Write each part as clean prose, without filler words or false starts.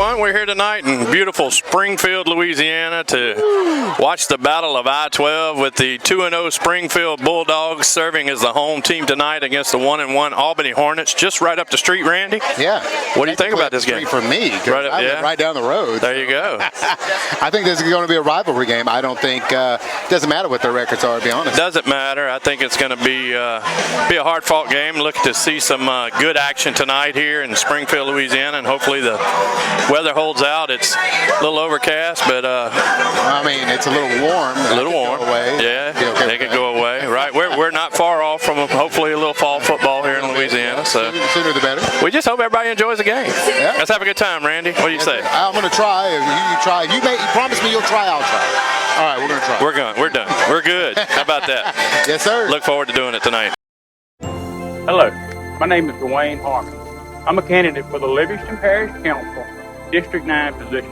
everyone. We're here tonight in beautiful Springfield, Louisiana to watch the Battle of I-12 with the 2-0 Springfield Bulldogs serving as the home team tonight against the 1-1 Albany Hornets, just right up the street, Randy. Yeah. What do you think about this game? For me, right down the road. There you go. I think this is going to be a rivalry game. I don't think it doesn't matter what their records are, to be honest. Doesn't matter. I think it's going to be a hard-fought game. Look to see some good action tonight here in Springfield, Louisiana, and hopefully the weather holds out. It's a little overcast, but I mean, it's a little warm. A little warm. Away. Yeah, they could go away. Right, we're not far off from hopefully a little fall football here in Louisiana. So sooner the better. We just hope everybody enjoys the game. Yeah. Let's have a good time, Randy. What do you say? I'm going to try. If you try. You promise me you'll try. I'll try. All right, we're going to try. We're done. We're good. How about that? Yes, sir. Look forward to doing it tonight. Hello, my name is Dwayne Harmon. I'm a candidate for the Livingston Parish Council District 9 position.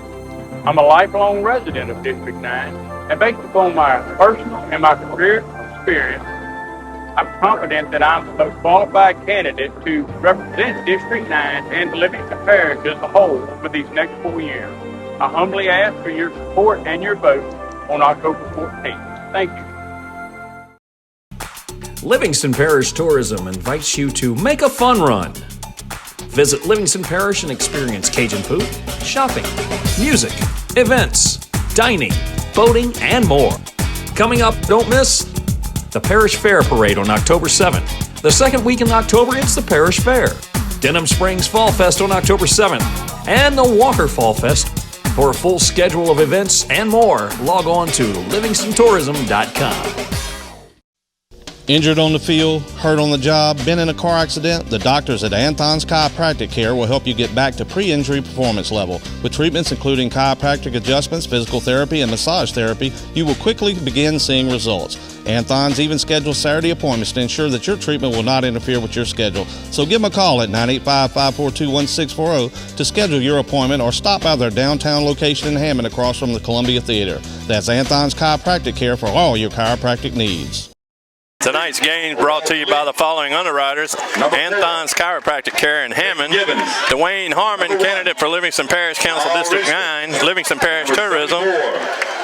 I'm a lifelong resident of District 9, and based upon my personal and my career experience, I'm confident that I'm the most qualified candidate to represent District 9 and Livingston Parish as a whole for these next 4 years. I humbly ask for your support and your vote on October 14th. Thank you. Livingston Parish Tourism invites you to make a fun run. Visit Livingston Parish and experience Cajun food, shopping, music, events, dining, boating, and more. Coming up, don't miss the Parish Fair Parade on October 7th. The second week in October, it's the Parish Fair. Denham Springs Fall Fest on October 7th, and the Walker Fall Fest. For a full schedule of events and more, log on to livingstontourism.com. Injured on the field, hurt on the job, been in a car accident? The doctors at Anthon's Chiropractic Care will help you get back to pre-injury performance level. With treatments including chiropractic adjustments, physical therapy, and massage therapy, you will quickly begin seeing results. Anthon's even schedules Saturday appointments to ensure that your treatment will not interfere with your schedule. So give them a call at 985-542-1640 to schedule your appointment or stop by their downtown location in Hammond across from the Columbia Theater. That's Anthon's Chiropractic Care for all your chiropractic needs. Tonight's game brought to you by the following underwriters: Anthon's Chiropractic Care in Hammond, Dwayne Harmon, candidate for Livingston Parish Council District 9, Livingston Parish Tourism,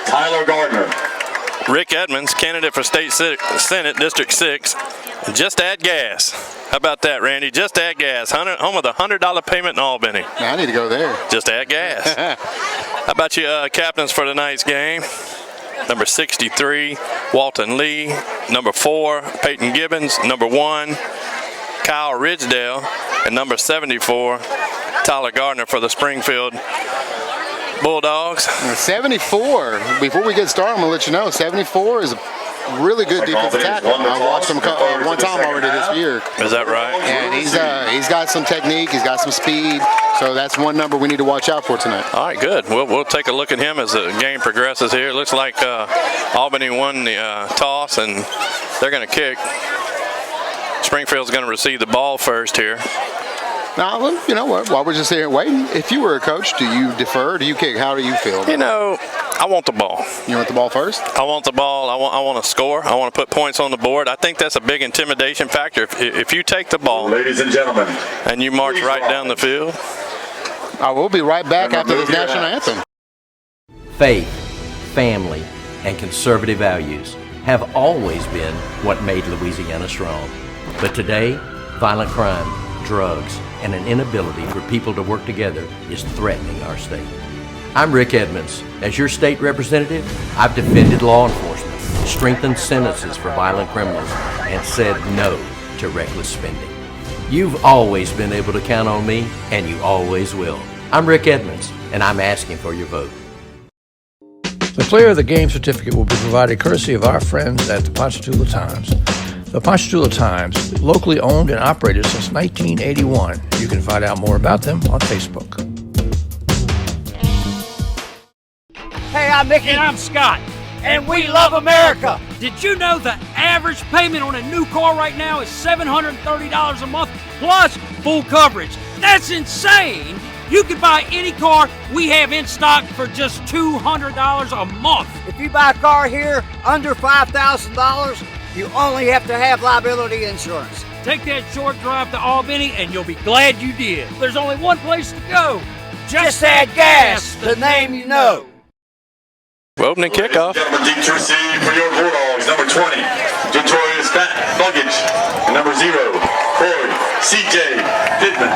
Tyler Gardner, Rick Edmonds, candidate for State Senate District 6, Just Add Gas. How about that, Randy? Just Add Gas, home of the $100 payment in Albany. I need to go there. Just Add Gas. How about you captains for tonight's game? Number 63, Walton Lee. Number 4, Peyton Gibbons. Number 1, Kyle Ridgedale. And number 74, Tyler Gardner for the Springfield Bulldogs. 74, before we get started, I'm going to let you know, 74 is a really good defensive tackle. I watched him one time already this year. Is that right? And he's got some technique, he's got some speed, so that's one number we need to watch out for tonight. All right, good. We'll take a look at him as the game progresses here. It looks like Albany won the toss, and they're going to kick. Springfield's going to receive the ball first here. Now, you know what? While we're just here waiting, if you were a coach, do you defer? Do you kick? How do you feel? You know, I want the ball. You want the ball first? I want the ball. I want to score. I want to put points on the board. I think that's a big intimidation factor. If you take the ball, ladies and gentlemen, and you march right down the field. I will be right back after this national anthem. Faith, family, and conservative values have always been what made Louisiana strong. But today, violent crime, drugs, and an inability for people to work together is threatening our state. I'm Rick Edmonds. As your state representative, I've defended law enforcement, strengthened sentences for violent criminals, and said no to reckless spending. You've always been able to count on me, and you always will. I'm Rick Edmonds, and I'm asking for your vote. The Player of the Game certificate will be provided courtesy of our friends at the Ponchatoula Times. The Ponchatoula Times, locally owned and operated since 1981. You can find out more about them on Facebook. Hey, I'm Mickey. And I'm Scott. And we love America. Did you know the average payment on a new car right now is $730 a month plus full coverage? That's insane. You can buy any car we have in stock for just $200 a month. If you buy a car here under $5,000, you only have to have liability insurance. Take that short drive to Albany and you'll be glad you did. There's only one place to go. Just add gas, the name you know. Opening kickoff. Gentlemen, deep to receive for your Bulldogs. Number 20, Detroit's Buggage. And number 0, Corey C.J. Pittman.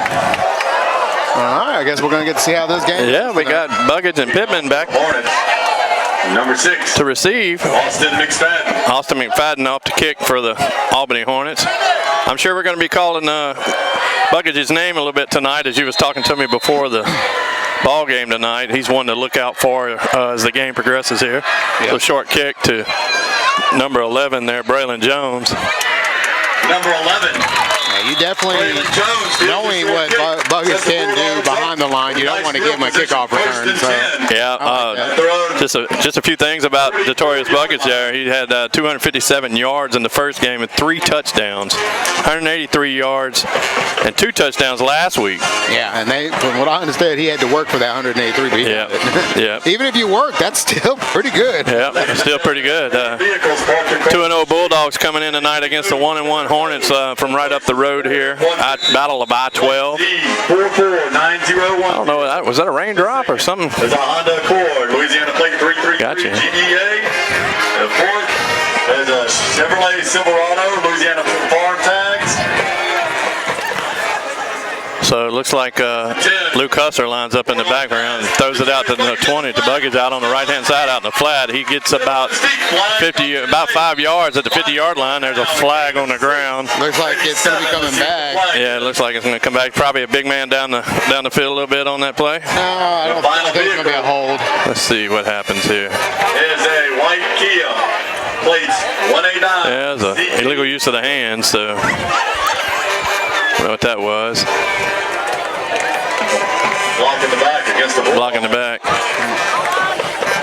All right, I guess we're going to get to see how this game Yeah, we got Buggage and Pittman back Hornets. Number 6, to receive. Austin McFadden. Austin McFadden off to kick for the Albany Hornets. I'm sure we're going to be calling Buggage's name a little bit tonight, as you was talking to me before the ball game tonight. He's one to look out for as the game progresses here. Yep. So short kick to number 11 there, Braylon Jones. Number 11. You definitely, knowing what Buggage can do behind the line, you don't want to give him a kickoff return. So. Yeah, just a few things about Detorius Buggage there. He had 257 yards in the first game and 3 touchdowns, 183 yards and 2 touchdowns last week. Yeah, and from what I understood, he had to work for that 183. But yeah. Even if you work, that's still pretty good. Yeah, still pretty good. 2-0 Bulldogs coming in tonight against the 1-1 Hornets from right up the road here. Battle of I-12. 44901. I don't know. Was that a raindrop or something? There's a Honda Accord, Louisiana plate 333 Gotcha. GEA. The fourth is a Chevrolet Silverado, Louisiana farm tags. So it looks like Luke Husser lines up in the background and throws it out to the 20 to Buggage out on the right-hand side out in the flat. He gets about 5 yards at the 50-yard line. There's a flag on the ground. Looks like it's going to be coming back. Yeah, it looks like it's going to come back. Probably a big man down the field a little bit on that play. No, I think it's going to be a hold. Let's see what happens here. It is a white Kia, plates 189. Yeah, it's an illegal use of the hands, so I don't know what that was. Block in the back against the block in the back.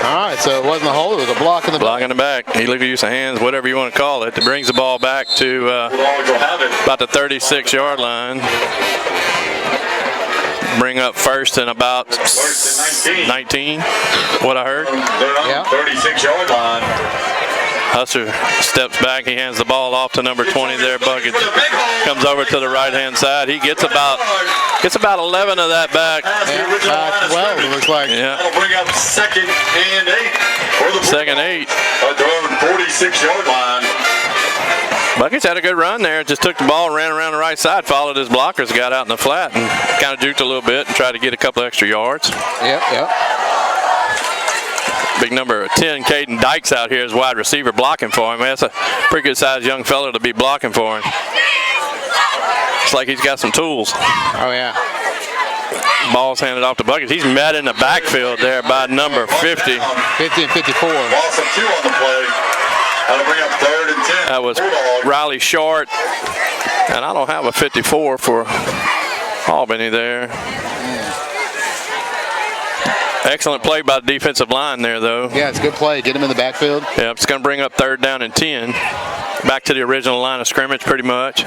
All right, so it wasn't a hold, it was a block in the back. Block in the back. Illegal use of hands, whatever you want to call it. It brings the ball back to about the 36-yard line. Bring up first and about 19, what I heard. They're on 36-yard line. Husser steps back. He hands the ball off to number 20 there. Buggage comes over to the right-hand side. He gets about 11 of that back. 12, it looks like. Yeah. That'll bring up second and 8. Second 8. At their own 46-yard line. Buggage had a good run there. Just took the ball and ran around the right side, followed his blockers, got out in the flat, and kind of duked a little bit and tried to get a couple extra yards. Yep. Big number 10, Caden Dykes out here as wide receiver blocking for him. That's a pretty good sized young fellow to be blocking for him. It's like he's got some tools. Oh, yeah. Ball's handed off to Buggage. He's met in the backfield there by number 50. 50 and 54. Loss of 2 on the play. That'll bring up 3rd and 10. That was Riley Short. And I don't have a 54 for Albany there. Excellent play by the defensive line there, though. Yeah, it's a good play. Get him in the backfield. Yeah, it's going to bring up 3rd down and 10. Back to the original line of scrimmage, pretty much.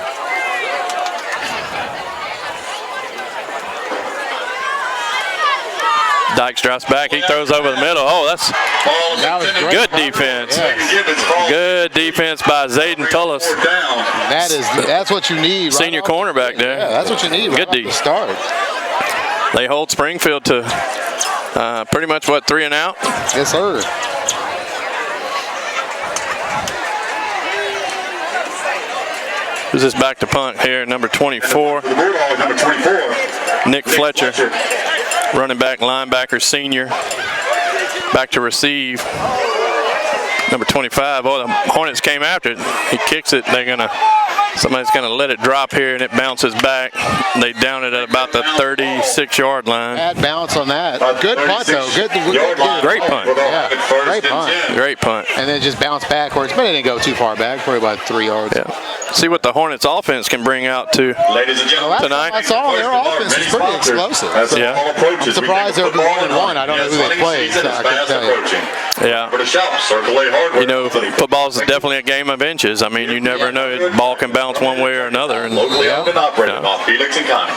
Dykes drops back. He throws over the middle. Oh, that was good defense. Yes. Good defense by Zayden Tullis. That's what you need. Senior cornerback there. Yeah, that's what you need. Good D. Start. They hold Springfield to pretty much, 3 and out? Yes, sir. Who's this back to punt here? Number 24. Nick Fletcher. Running back, linebacker, senior. Back to receive. Number 25. Oh, the Hornets came after it. He kicks it. Somebody's going to let it drop here, and it bounces back. They down it at about the 36-yard line. Bad bounce on that. Good punt, though. Great punt. Yeah, great punt. Great punt. And then just bounce backwards, but it didn't go too far back, probably about 3 yards. Yeah. See what the Hornets offense can bring out to tonight. That's all. Their offense is pretty explosive. Yeah. I'm surprised they'll be 1-1. I don't know who they played, so I couldn't tell you. Yeah. You know, football is definitely a game of inches. I mean, you never know. The ball can bounce one way or another. And, locally owned and operated by Felix and Connie.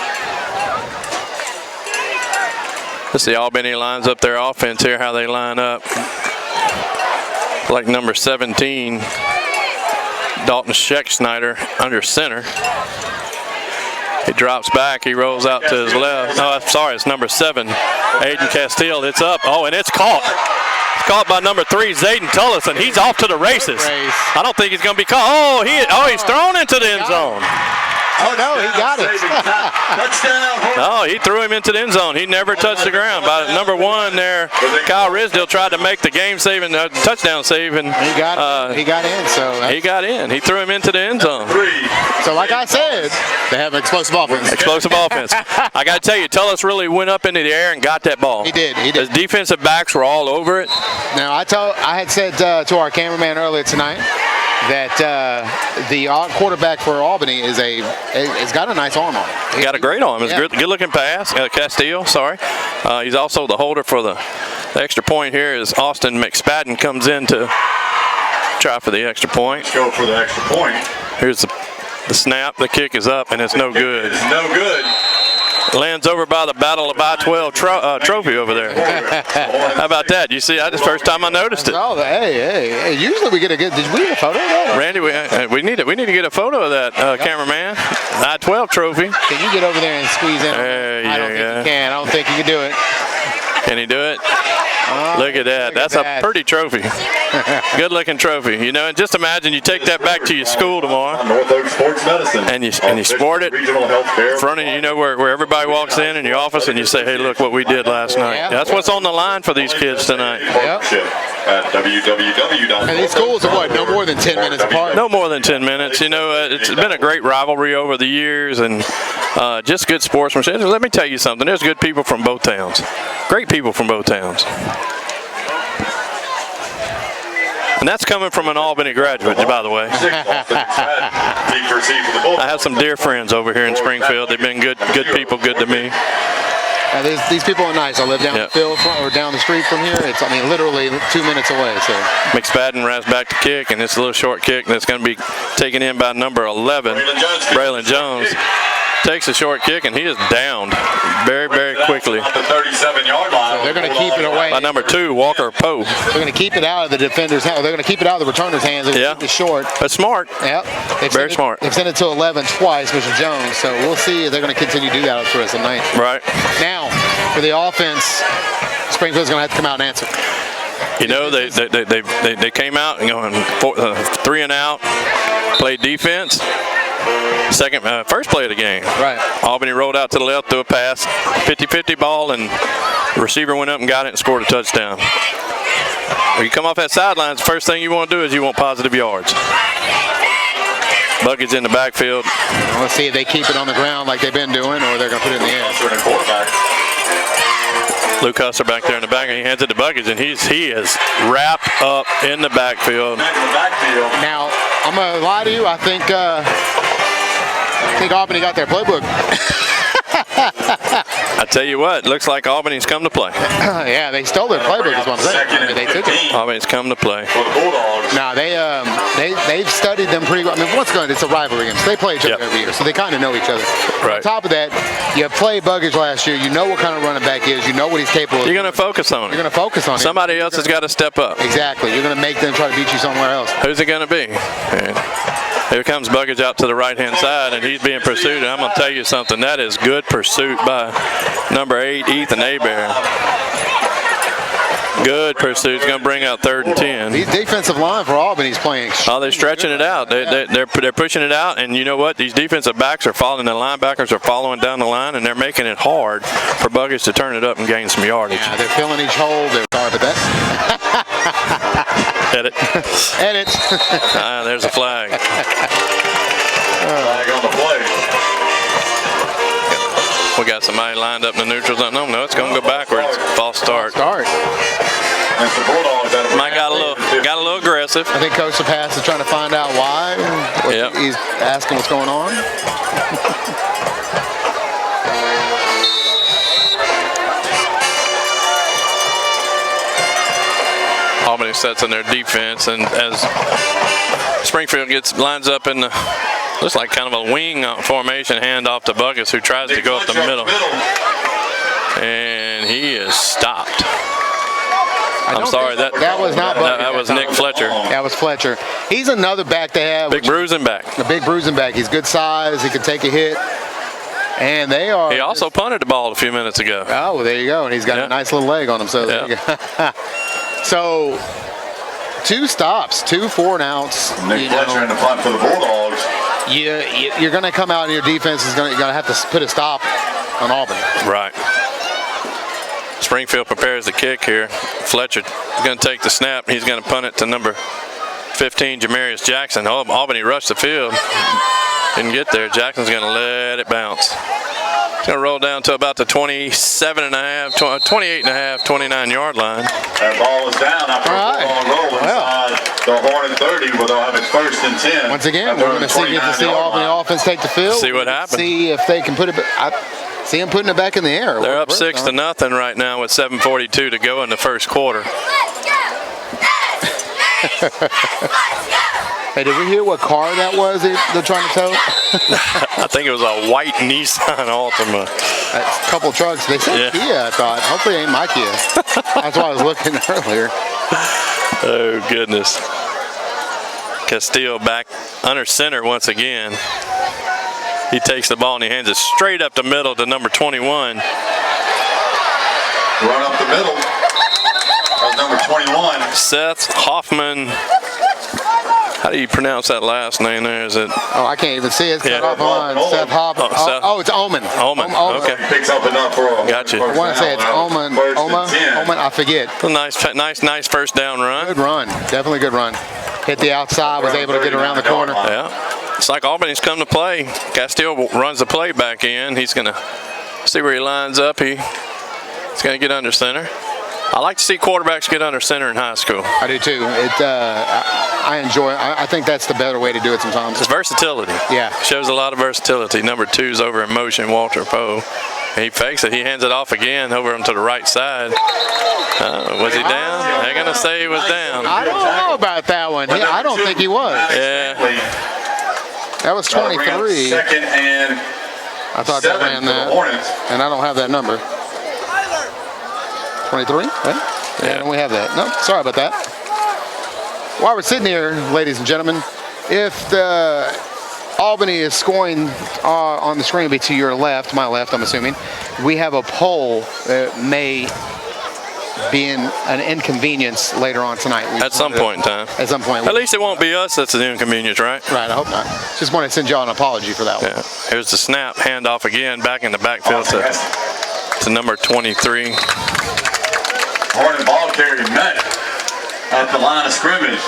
Let's see, Albany lines up their offense here, how they line up. Like number 17, Dalton Scheck-Snyder under center. He drops back. He rolls out to his left. No, I'm sorry. It's number 7, Aiden Castile. It's up. Oh, and it's caught. It's caught by number 3, Zayden Tullis, and he's off to the races. I don't think he's going to be caught. Oh, he's thrown into the end zone. Oh, no, he got it. Oh, he threw him into the end zone. He never touched the ground. By number 1 there, Kyle Risdale tried to make the game-saving touchdown save, and he got in. So he got in. He threw him into the end zone. So, like I said, they have an explosive offense. Explosive offense. I got to tell you, Tullis really went up into the air and got that ball. He did. His defensive backs were all over it. Now, I had said to our cameraman earlier tonight that the quarterback for Albany has got a nice arm on it. He got a great arm. It's a good-looking pass. Castile, sorry. He's also the holder for the extra point here as Austin McSpadden comes in to try for the extra point. Go for the extra point. Here's the snap. The kick is up, and it's no good. It's no good. Lands over by the Battle of I-12 trophy over there. How about that? You see, that's the first time I noticed it. Oh, hey. Usually we get a good. Did we get a photo of that? Randy, we need to get a photo of that, cameraman. I-12 trophy. Can you get over there and squeeze in? I don't think you can. I don't think you can do it. Can he do it? Look at that. That's a pretty trophy. Good looking trophy. You know, and just imagine you take that back to your school tomorrow. North Oak Sports Medicine. And you sport it in front of you, where everybody walks in your office and you say, hey, look what we did last night. Yeah. That's what's on the line for these kids tonight. At www. And these schools are no more than 10 minutes apart? No more than 10 minutes. You know, it's been a great rivalry over the years and just good sportsmanship. Let me tell you something. There's good people from both towns. Great people from both towns. And that's coming from an Albany graduate, by the way. I have some dear friends over here in Springfield. They've been good people, good to me. These people are nice. I live down the field or down the street from here. It's, literally 2 minutes away. So McSpadden rides back to kick, and it's a little short kick that's going to be taken in by number 11, Braylon Jones. Takes a short kick, and he is downed very, very quickly. The 37-yard line. So they're going to keep it away. By number 2, Walker Poe. They're going to keep it out of the defender's hands. They're going to keep it out of the returner's hands. It's short. That's smart. Yep. Very smart. They've sent it to 11 twice, which is Jones. So we'll see if they're going to continue to do that for the rest of the night. Right. Now, for the offense, Springfield's going to have to come out and answer. You know, they came out and going 3 and out, played defense. First play of the game. Right. Albany rolled out to the left, threw a pass, 50-50 ball, and the receiver went up and got it and scored a touchdown. When you come off that sidelines, the first thing you want to do is you want positive yards. Buckets in the backfield. Let's see if they keep it on the ground like they've been doing, or they're going to put it in the air. Luke Husser back there in the back, and he hands it to Buckets, and he is wrapped up in the backfield. Now, I'm going to lie to you. I think Albany got their playbook. I tell you what, looks like Albany's come to play. Yeah, they stole their playbook is what I'm saying. They took it. Albany's come to play. No, they've studied them pretty well. What's going on? It's a rivalry game. So they play each other every year, so they kind of know each other. Right. On top of that, you played Buggage last year. You know what kind of running back he is. You know what he's capable of. You're going to focus on it. You're going to focus on it. Somebody else has got to step up. Exactly. You're going to make them try to beat you somewhere else. Who's it going to be? Here comes Buggage out to the right-hand side, and he's being pursued. And I'm going to tell you something. That is good pursuit by number 8, Ethan Hebert. Good pursuit. He's going to bring out 3rd and 10. These defensive line for Albany's playing. Oh, they're stretching it out. They're pushing it out, and you know what? These defensive backs are following. The linebackers are following down the line, and they're making it hard for Buggage to turn it up and gain some yardage. Yeah, they're filling each hole. They're sorry about that. Edit. Edit. There's a flag. Flag on the play. We got somebody lined up in the neutral zone. No, it's going to go backwards. False start. Mike got a little aggressive. I think Coach Pass is trying to find out why. He's asking what's going on. Albany sets in their defense, and as Springfield lines up in the looks like kind of a wing formation, hand off to Buggis, who tries to go up the middle, and he is stopped. I'm sorry, that was not Buggis. That was Nick Fletcher. That was Fletcher. He's another back they have. Big bruising back. A big bruising back. He's good size. He can take a hit. And they are. He also punted the ball a few minutes ago. Oh, well, there you go. And he's got a nice little leg on him. So, there you go. So 2 stops, 2 4-and-outs. Nick Fletcher in the punt for the Bulldogs. You're going to come out and your defense is going to have to put a stop on Albany. Right. Springfield prepares the kick here. Fletcher is going to take the snap. He's going to punt it to number 15, Jamarius Jackson. Albany rushed the field. Didn't get there. Jackson's going to let it bounce. It's going to roll down to about the 28.5, 29-yard line. That ball is down after a long roll inside the Hornet 30, where they'll have it 1st and 10. Once again, we're going to get to see Albany offense take the field. See what happens. See if they can put it. See them putting it back in the air. They're up 6-0 right now with 7:42 to go in the first quarter. Hey, did we hear what car that was they're trying to tow? I think it was a white Nissan Altima. A couple trucks. They said Kia, I thought. Hopefully it ain't my Kia. That's why I was looking earlier. Oh, goodness. Castillo back under center once again. He takes the ball and he hands it straight up the middle to number 21. Run up the middle of number 21. Seth Hoffman. How do you pronounce that last name there? Is it? Oh, I can't even see it. It's Seth Hoffman. Seth Hoffman. Oh, it's Oman. Oman. Okay. Picks up enough for a Gotcha. I want to say it's Oman. Oman, I forget. A nice first down run. Good run. Definitely good run. Hit the outside, was able to get around the corner. Yeah. It's like Albany's come to play. Castillo runs the play back in. He's going to see where he lines up. He's going to get under center. I like to see quarterbacks get under center in high school. I do too. I enjoy it. I think that's the better way to do it sometimes. It's versatility. Yeah. Shows a lot of versatility. Number 2's over in motion, Walter Poe. He fakes it. He hands it off again over him to the right side. Was he down? They're going to say he was down. I don't know about that one. I don't think he was. Yeah. That was 23. Second and I thought they ran that. And I don't have that number. 23? Yeah, don't we have that? No, sorry about that. While we're sitting here, ladies and gentlemen, if the Albany is scoring on the screen, it'll be to your left, my left, I'm assuming. We have a poll that may be an inconvenience later on tonight. At some point in time. At some point. At least it won't be us that's the inconvenience, right? Right, I hope not. Just want to send y'all an apology for that one. Yeah. Here's the snap, handoff again, back in the backfield to number 23. Hornet ball carrier met at the line of scrimmage.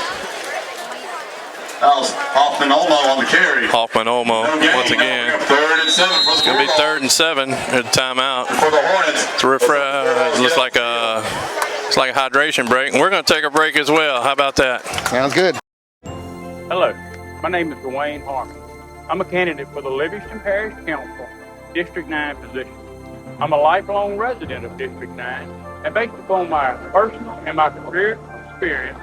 That was Hoffman Olmo on the carry. Hoffman Olmo once again. 3rd and 7 for the It's going to be 3rd and 7 at the timeout. For the Hornets. To refresh, looks like a hydration break, and we're going to take a break as well. How about that? Sounds good. Hello, my name is Dwayne Harmon. I'm a candidate for the Livingston Parish Council, District 9 position. I'm a lifelong resident of District 9, and based upon my personal and my career experience,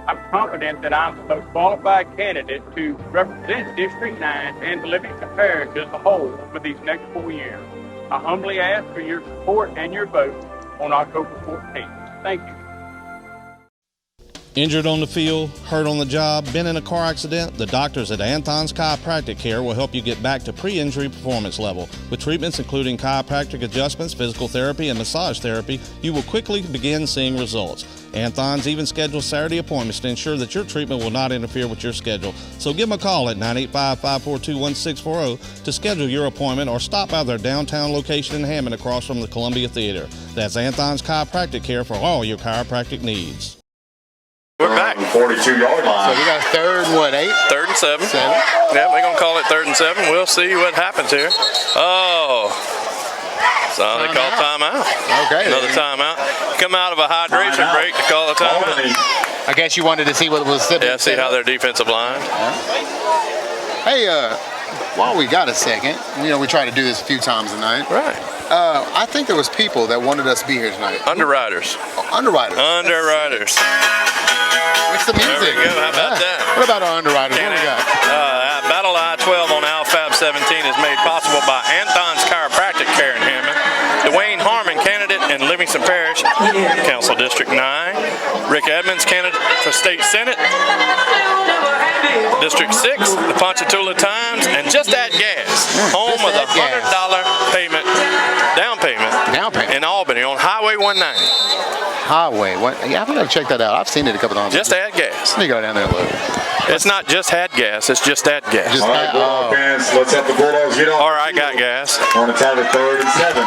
I'm confident that I'm the most qualified candidate to represent District 9 and the Livingston Parish as a whole for these next 4 years. I humbly ask for your support and your vote on October 14th. Thank you. Injured on the field, hurt on the job, been in a car accident? The doctors at Anthon's Chiropractic Care will help you get back to pre-injury performance level. With treatments including chiropractic adjustments, physical therapy, and massage therapy, you will quickly begin seeing results. Anthon's even schedules Saturday appointments to ensure that your treatment will not interfere with your schedule. So give them a call at 985-542-1640 to schedule your appointment or stop by their downtown location in Hammond across from the Columbia Theater. That's Anthon's Chiropractic Care for all your chiropractic needs. We're back. 42-yard line. So we got 3rd and what, 8? 3rd and 7. Yeah, we're going to call it 3rd and 7. We'll see what happens here. Oh. So they call timeout. Okay. Another timeout. Come out of a hydration break to call a timeout. I guess you wanted to see what was said. Yeah, see how their defensive line. Hey, while we got a second, we try to do this a few times a night. Right. I think there was people that wanted us to be here tonight. Underwriters. Underwriters. Underwriters. What's the music? There we go. How about that? What about our underwriters? What do we got? Battle I-12 on Alfab 17 is made possible by Anthon's Chiropractic Care in Hammond, Dwayne Harmon, candidate and Livingston Parish Council District 9. Rick Edmonds, candidate for State Senate. District 6, the Ponchatoula Times, and Just Add Gas, home of the $100 payment, down payment in Albany on Highway 190. Highway, what? Yeah, I'm gonna check that out. I've seen it a couple times. Just Add Gas. Let me go down there and look. It's not just had gas, it's just add gas. All right, Bulldog fans, let's have the Bulldogs get on. All right, got gas. Hornets have it 3rd and 7.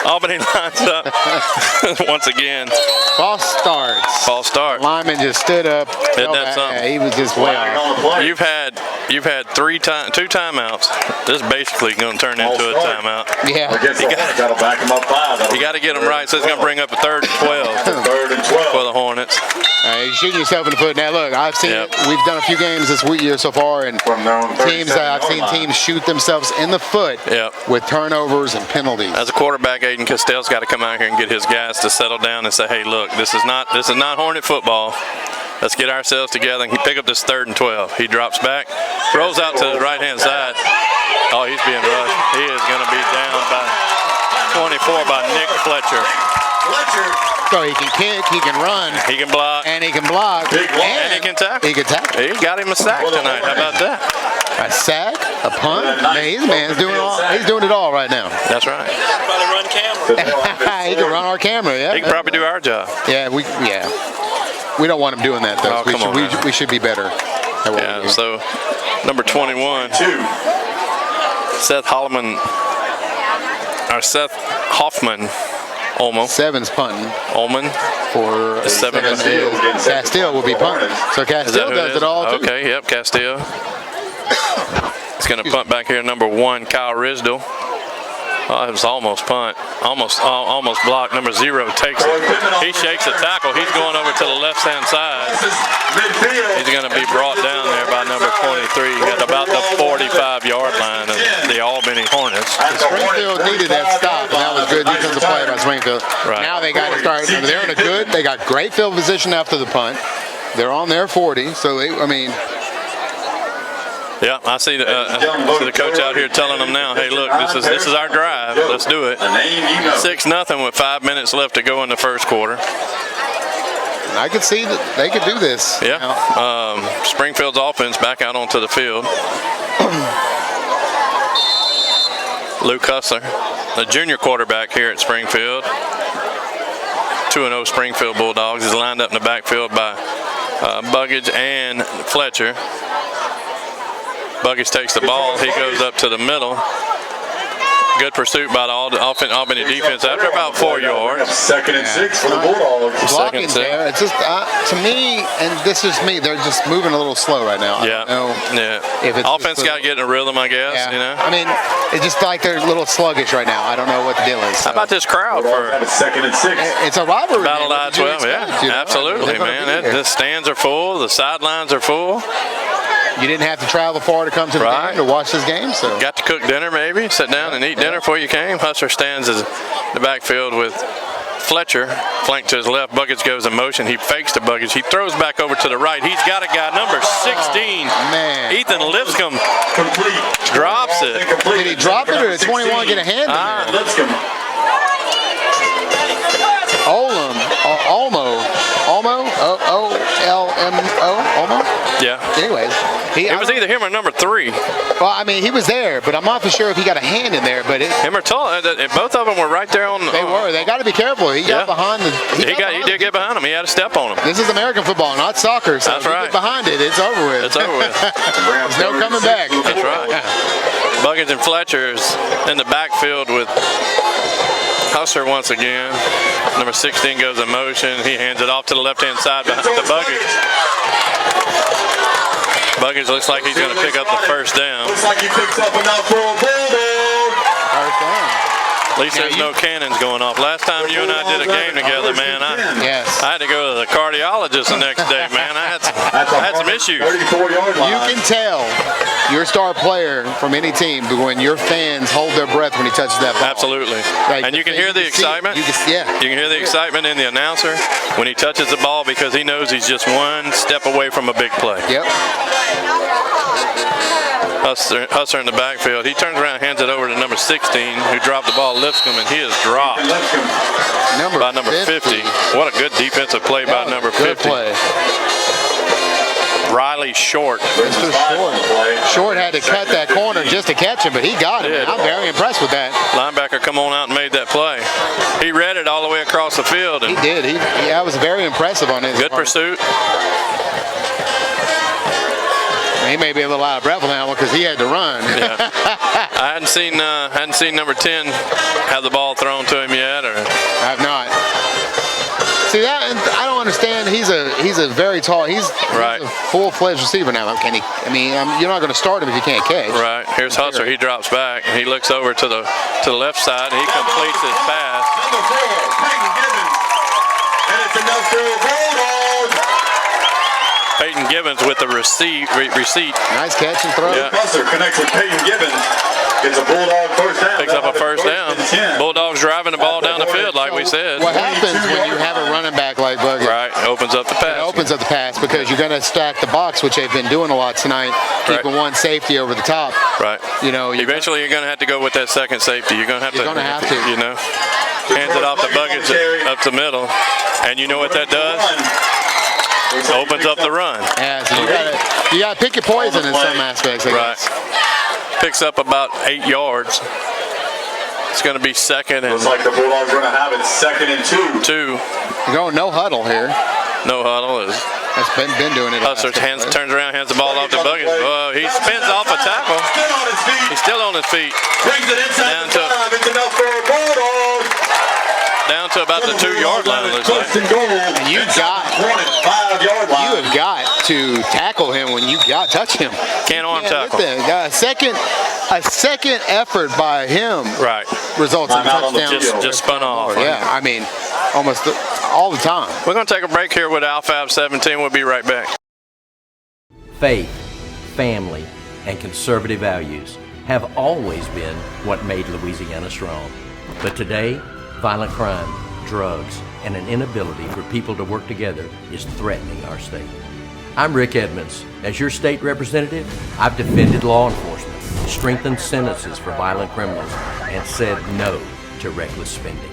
Albany lines up once again. False starts. False start. Lineman just stood up. Isn't that something? He was just way off. You've had 2 timeouts. This is basically going to turn into a timeout. Yeah. I guess got to back them up 5. You got to get them right, so it's going to bring up a 3rd and 12. 3rd and 12 for the Hornets. You're shooting yourself in the foot. Now look, I've seen it. We've done a few games this year so far, and I've seen teams shoot themselves in the foot with turnovers and penalties. As a quarterback, Aiden Costell's got to come out here and get his guys to settle down and say, "Hey, look, this is not Hornet football. Let's get ourselves together." And he pick up this 3rd and 12. He drops back, rolls out to the right-hand side. Oh, he's being rushed. He is going to be down by 24 by Nick Fletcher. So he can kick, he can run, he can block, and he can block, and he can tackle. He can tackle. He got him a sack tonight. How about that? A sack, a punt. Man, he's doing it all right now. That's right. Probably run camera. He can run our camera. Yeah. He can probably do our job. Yeah, we don't want him doing that though. Oh, we should be better. Yeah. So number 21, Seth Hoffman. Almost. 7's punting. Ullman for 7. Castile will be punting. So Castile does it all too. Okay, yep, Castile. He's going to punt back here, number 1, Kyle Risdell. Oh, it was almost punt. Almost blocked. Number 0 takes it. He shakes the tackle. He's going over to the left-hand side. He's going to be brought down there by number 23 at about the 45-yard line of the Albany Hornets. Springfield needed that stop, and that was good defensive play by Springfield. Right. Now they got to start. They're in a good. They got great field position after the punt. They're on their 40, so yeah, I see the coach out here telling them now, hey, look, this is our drive. Let's do it. 6-0 with 5 minutes left to go in the first quarter. I could see that they could do this. Yeah. Springfield's offense back out onto the field. Luke Hussler, the junior quarterback here at Springfield. 2-0 Springfield Bulldogs is lined up in the backfield by Buggage and Fletcher. Buggage takes the ball. He goes up to the middle. Good pursuit by the Albany defense after about 4 yards. 2nd and 6 for the Bulldogs. Blocking there. It's just to me, and this is me. They're just moving a little slow right now. If it's offense got to get in a rhythm, I guess. Yeah. You know. I mean, it's just like they're a little sluggish right now. I don't know what the deal is. How about this crowd for 2nd and 6? It's a rivalry. Battle I-12. Yeah, absolutely, man. The stands are full. The sidelines are full. You didn't have to travel far to come to the game to watch this game, so got to cook dinner, maybe sit down and eat dinner before you came. Hustler stands in the backfield with Fletcher, flanked to his left. Buggage goes in motion. He fakes to Buggage. He throws back over to the right. He's got a guy, number 16. Man, Ethan Lipscomb drops it. Did he drop it, or did 21 get a hand in there? Lipscomb. Olmo, Olmo. Yeah. Anyways, it was either him or number 3. Well, I mean, he was there, but I'm not for sure if he got a hand in there. But him or both of them were right there on. They were. They got to be careful. He got behind the. He did get behind him. He had a step on him. This is American football, not soccer. So that's right. Get behind it, it's over with. It's over with. There's no coming back. That's right. Buggins and Fletcher's in the backfield with Hustler once again. Number 16 goes in motion. He hands it off to the left-hand side to Buggins. Buggins looks like he's going to pick up the first down. Looks like he picks up enough for a Bulldog. First down. At least there's no cannons going off. Last time you and I did a game together, man, I had to go to the cardiologist the next day, man. I had some issues. You can tell your star player from any team when your fans hold their breath when he touches that ball. Absolutely. And you can hear the excitement. You can hear the excitement in the announcer when he touches the ball because he knows he's just one step away from a big play. Yep. Hustler in the backfield. He turns around, hands it over to number 16, who dropped the ball, Lipscomb, and he is dropped by number 50. What a good defensive play by number 50. Play. Riley Short. Short had to cut that corner just to catch him, but he got him. I'm very impressed with that. Linebacker come on out and made that play. He read it all the way across the field. And he did. I was very impressive on his good pursuit. He may be a little out of breath on that one because he had to run. Yeah. I hadn't seen number 10 have the ball thrown to him yet, or I have not. See that? I don't understand. He's a very tall. He's a full-fledged receiver now. Can he? I mean, you're not going to start him if you can't catch. Right. Here's Hustler. He drops back. And he looks over to the left side, and he completes his pass. Number 4, Peyton Gibbons, and it's enough for a Bulldogs. Peyton Gibbons with the receipt. Nice catch and throw. Yeah. Hustler connects with Peyton Gibbons. It's a Bulldog first down. Picks up a first down. Bulldogs driving the ball down the field, like we said. What happens when you have a running back like Buggett? Right, opens up the pass. It opens up the pass because you're going to stack the box, which they've been doing a lot tonight, keeping one safety over the top. Right. You know, eventually you're going to have to go with that second safety. You're going to have to. You know, hands it off the Buggett up the middle, and you know what that does? Opens up the run. Yeah, so you got to pick your poison in some aspects. I guess. Picks up about 8 yards. It's going to be second and. Looks like the Bulldogs are going to have it 2nd and 2. You're going no huddle here. No huddle is. That's been doing it. Hustler turns around, hands the ball off to Buggett. He spins off a tackle. He's still on his feet. Brings it inside the 5. It's enough for a Bulldog. Down to about the 2-yard line. It looks like. And you have got to tackle him when you touch him. Can't arm tackle. A second effort by him. Right. Results in a touchdown. Just spun off. Yeah, I mean, almost all the time. We're going to take a break here with Alfab 17. We'll be right back. Faith, family, and conservative values have always been what made Louisiana strong. But today, violent crime, drugs, and an inability for people to work together is threatening our state. I'm Rick Edmonds. As your state representative, I've defended law enforcement, strengthened sentences for violent criminals, and said no to reckless spending.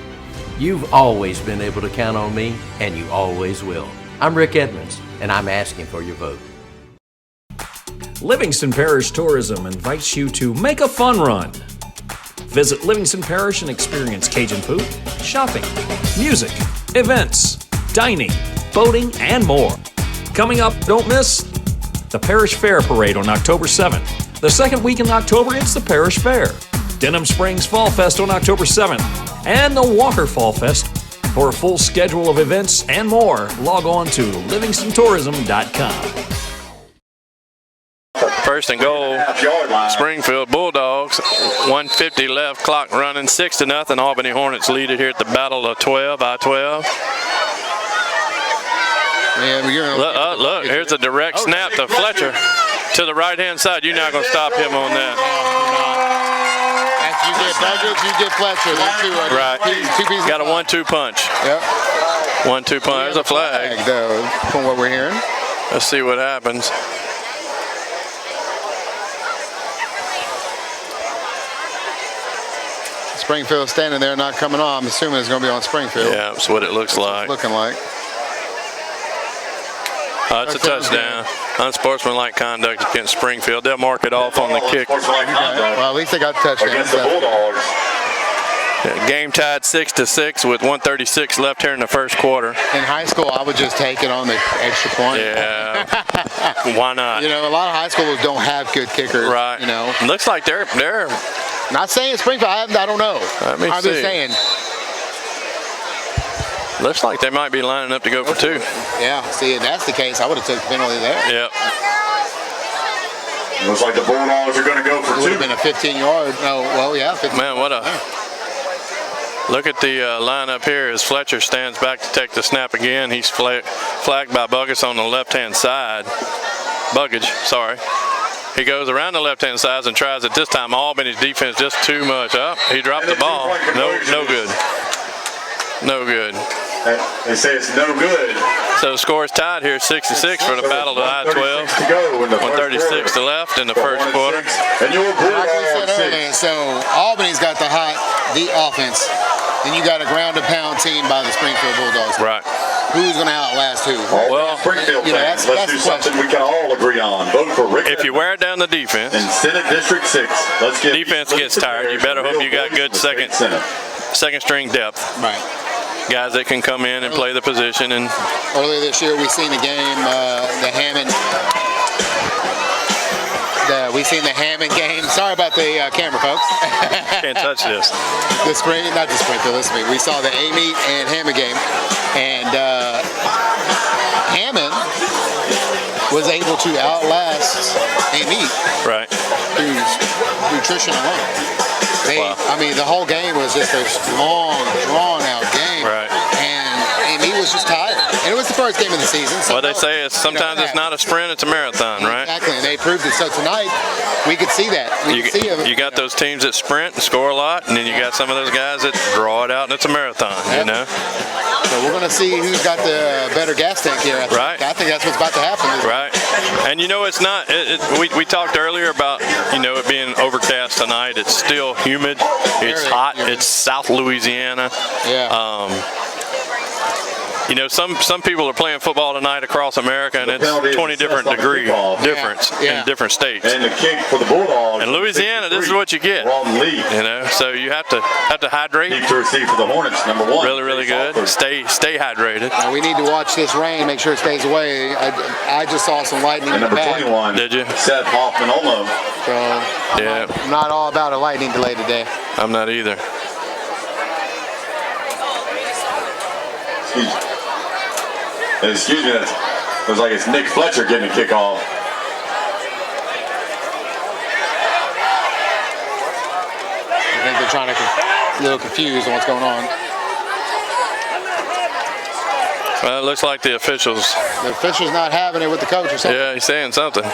You've always been able to count on me, and you always will. I'm Rick Edmonds, and I'm asking for your vote. Livingston Parish Tourism invites you to make a fun run. Visit Livingston Parish and experience Cajun food, shopping, music, events, dining, boating, and more. Coming up, don't miss the Parish Fair Parade on October 7th. The second week in October, it's the Parish Fair. Denham Springs Fall Fest on October 7th. And the Walker Fall Fest. For a full schedule of events and more, log on to livingstontourism.com. First and goal, Springfield Bulldogs. 1:50 left, clock running, 6-0. Albany Hornets lead it here at the Battle of 12, I-12. Look, here's a direct snap to Fletcher to the right-hand side. You're not going to stop him on that. You get Buggett, you get Fletcher. Right. Got a 1-2 punch. Yep. 1-2 punch. There's a flag. Though, from what we're hearing. Let's see what happens. Springfield standing there, not coming on. I'm assuming it's going to be on Springfield. Yeah, that's what it looks like. Looking like. It's a touchdown. Unsportsmanlike conduct against Springfield. They'll mark it off on the kick. Okay. Well, at least they got the touchdown. Against the Bulldogs. Yeah, game tied 6-6 with 1:36 left here in the first quarter. In high school, I would just take it on the extra point. Yeah. Why not? You know, a lot of high schoolers don't have good kickers. Right. You know. Looks like they're not saying Springfield. I don't know. I'm just saying. Looks like they might be lining up to go for 2. Yeah. See, if that's the case, I would have took the penalty there. Yep. Looks like the Bulldogs are going to go for 2. It would have been a 15-yard. No, well, yeah. 15. Man, what a... Look at the lineup here as Fletcher stands back to take the snap again. He's flagged by Buggett on the left-hand side. Buggage, sorry. He goes around the left-hand side and tries it this time. Albany's defense just too much. Oh, he dropped the ball. No good. No good. They say it's no good. So the score is tied here, 6-6 for the battle of I-12. 136 to left in the first quarter. And your Like we said earlier, so Albany's got the offense, and you got a ground and pound team by the Springfield Bulldogs. Right. Who's going to outlast who? Well, Springfield fans, let's do something we can all agree on. Vote for Rick. If you wear down the defense, in Senate District 6, let's get defense gets tired. You better hope you got good second string depth. Right. Guys that can come in and play the position. And earlier this year, we seen the game, the Hammond. We seen the Hammond game. Sorry about the camera, folks. Can't touch this. The screen, not the Springfield. Listen to me. We saw the A-Meet and Hammond game, and Hammond was able to outlast A-Meet. Right. Through nutrition alone. I mean, the whole game was just a long, drawn-out game. Right. And A-Meet was just tired. And it was the first game of the season. So what they say is sometimes it's not a sprint, it's a marathon, right? Exactly, and they proved it. So tonight, we could see that. You got those teams that sprint and score a lot, and then you got some of those guys that draw it out, and it's a marathon, you know? So we're going to see who's got the better gas tank here. Right. I think that's what's about to happen. Right. And you know, it's not, we talked earlier about, you know, it being overcast tonight. It's still humid. It's hot. It's South Louisiana. Yeah. You know, some people are playing football tonight across America, and it's 20 different degree difference in different states. And the kick for the Bulldogs. In Louisiana, this is what you get. You know, so you have to hydrate. Deep to receive for the Hornets, number 1. Really, really good. Stay hydrated. We need to watch this rain, make sure it stays away. I just saw some lightning. And number 21. Did you? Seth Hoffman-Olo. So yeah, I'm not all about a lightning delay today. I'm not either. Excuse me, that looks like it's Nick Fletcher getting a kickoff. I think they're trying to get a little confused on what's going on. Well, it looks like the official's not having it with the coach or something. Yeah, he's saying something.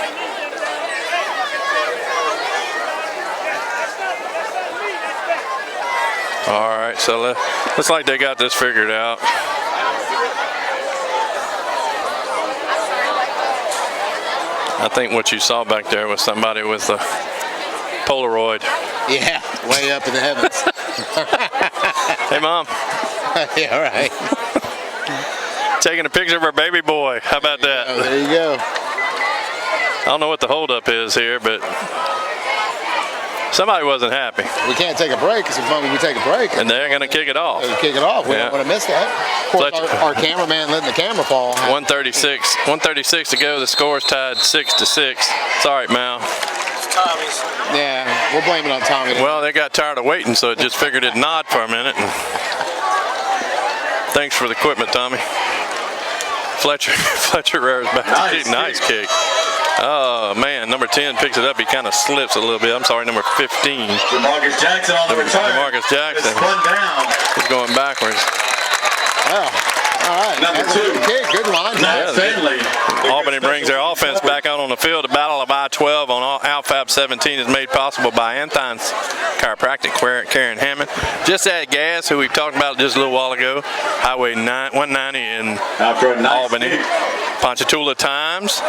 All right, so looks like they got this figured out. I think what you saw back there was somebody with a Polaroid. Yeah, way up in the heavens. Hey, Mom. Yeah, all right. Taking a picture of our baby boy. How about that? Oh, there you go. I don't know what the holdup is here, but somebody wasn't happy. We can't take a break because when we take a break, and they're going to kick it off. Kick it off. We don't want to miss that. Of course, our cameraman letting the camera fall. 136 to go. The score's tied 6-6. It's all right, Mal. Tommy's. Yeah, we'll blame it on Tommy. Well, they got tired of waiting, so it just figured it'd nod for a minute. Thanks for the equipment, Tommy. Fletcher rears back. Nice kick. Oh, man, number 10 picks it up. He kind of slips a little bit. I'm sorry, number 15. DeMarcus Jackson on the return. DeMarcus Jackson. He's going backwards. Well, all right. Number 2. Kick. Good line. Finley. Albany brings their offense back out on the field. The Battle of I-12 on Alfab 17 is made possible by Anthon's Chiropractic, Karen Hammond. Just at Gas, who we talked about just a little while ago, Highway 190 in Albany. Ponchatoula Times.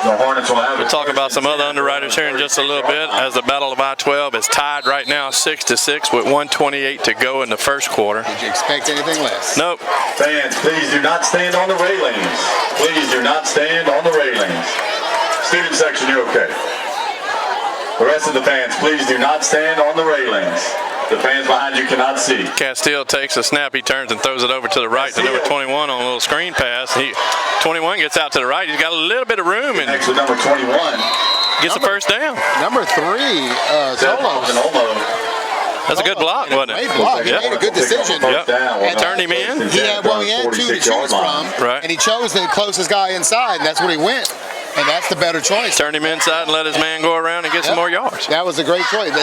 The Hornets will have We'll talk about some other underwriters here in just a little bit as the Battle of I-12 is tied right now 6-6 with 1:28 to go in the first quarter. Did you expect anything less? Nope. Fans, please do not stand on the railings. Please do not stand on the railings. Student section, you're okay. The rest of the fans, please do not stand on the railings. The fans behind you cannot see. Castile takes a snap. He turns and throws it over to the right to number 21 on a little screen pass. 21 gets out to the right. He's got a little bit of room. And actually, number 21 gets the first down. Number 3, Solos. That's a good block, wasn't it? Great block. He made a good decision. Yep. Turned him in. He had 2 to choose from. Right. And he chose the closest guy inside, and that's where he went. And that's the better choice. Turned him inside and let his man go around and get some more yards. That was a great choice.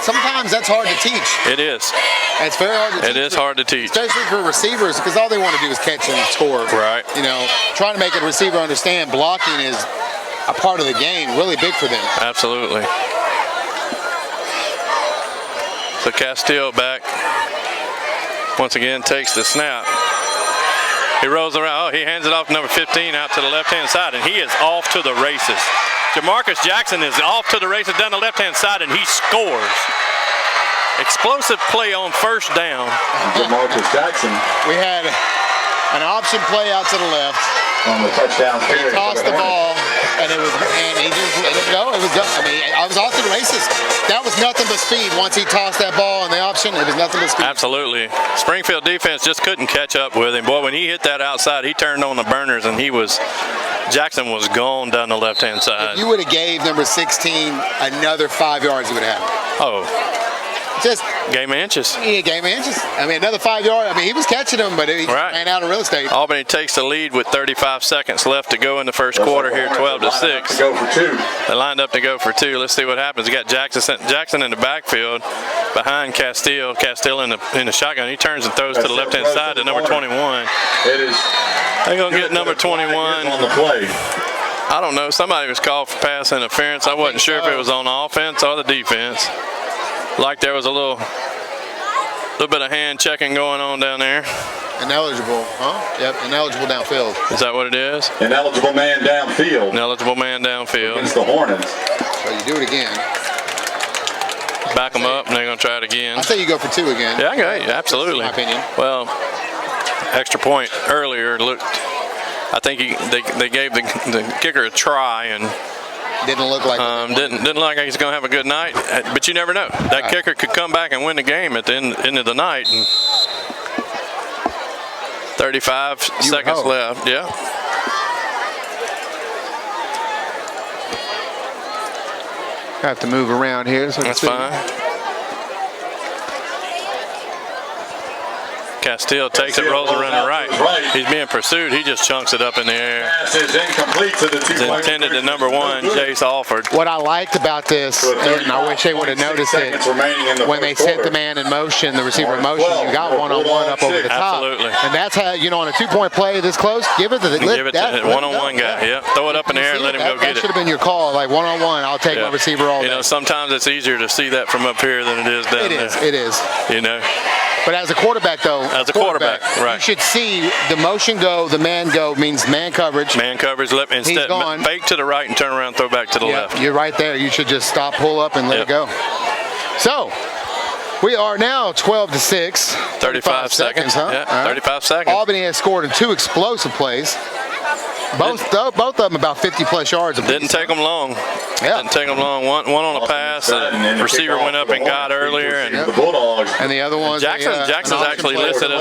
Sometimes that's hard to teach. It is. It's very hard to teach. It is hard to teach. Especially for receivers, because all they want to do is catch and score. Right. You know, trying to make a receiver understand blocking is a part of the game, really big for them. Absolutely. So Castile back once again takes the snap. He rolls around. Oh, he hands it off to number 15 out to the left-hand side, and he is off to the races. Jamarcus Jackson is off to the races down the left-hand side, and he scores. Explosive play on first down. Jamarcus Jackson. We had an option play out to the left. On the touchdown He carry. tossed the ball, and he just let it go. It was done. I mean, I was off to the races. That was nothing but speed. Once he tossed that ball in the option, it was nothing but speed. Absolutely. Springfield defense just couldn't catch up with him. Boy, when he hit that outside, he turned on the burners, and Jackson was gone down the left-hand side. If you would have gave number 16 another 5 yards, he would have had it. Oh, Just game of inches. yeah, game of inches. I mean, another 5 yards. I mean, he was catching them, but he Right. ran out of real estate. Albany takes the lead with 35 seconds left to go in the first quarter here, 12-6. Go for 2. They lined up to go for 2. Let's see what happens. You got Jackson in the backfield behind Castile. Castile in the shotgun. He turns and throws to the left-hand side to number 21. It is. They're going to get number 21. On the play. I don't know. Somebody was called for pass interference. I wasn't sure if it was on the offense or the defense. Like there was a little bit of hand checking going on down there. Ineligible, huh? Yep, ineligible downfield. Is that what it is? Ineligible man downfield. Ineligible man downfield. Against the Hornets. So you do it again. Back them up, and they're going to try it again. I say you go for 2 again. Yeah, okay, absolutely. That's my opinion. Well, extra point earlier looked. I think they gave the kicker a try and didn't look like didn't look like he's going to have a good night. But you never know. That kicker could come back and win the game at the end of the night. And 35 seconds left. Yeah. Have to move around here. So that's fine. Castile takes it, rolls around the right. He's being pursued. He just chunks it up in the air. Pass is incomplete to the It's intended to number 1, Jace Alford. What I liked about this, and I wish they would have noticed it, when they set the man in motion, the receiver in motion, you got one-on-one up over the top. Absolutely. And that's how, on a 2-point play this close, give it to the one-on-one guy. Yeah, throw it up in the air and let him go get it. That should have been your call, like one-on-one. I'll take my receiver all day. Sometimes it's easier to see that from up here than it is down there. It is. But as a quarterback, though, right. You should see the motion go, the man go means man coverage. Man coverage, left instead. Fake to the right and turn around, throw back to the left. You're right there. You should just stop, pull up, and let it go. So we are now 12-6. 35 seconds, huh? Yeah, 35 seconds. Albany has scored in 2 explosive plays. Both of them about 50-plus yards. Didn't take them long. Yeah. Didn't take them long. One on a pass. The receiver went up and got earlier. And the other one. Jackson's actually listed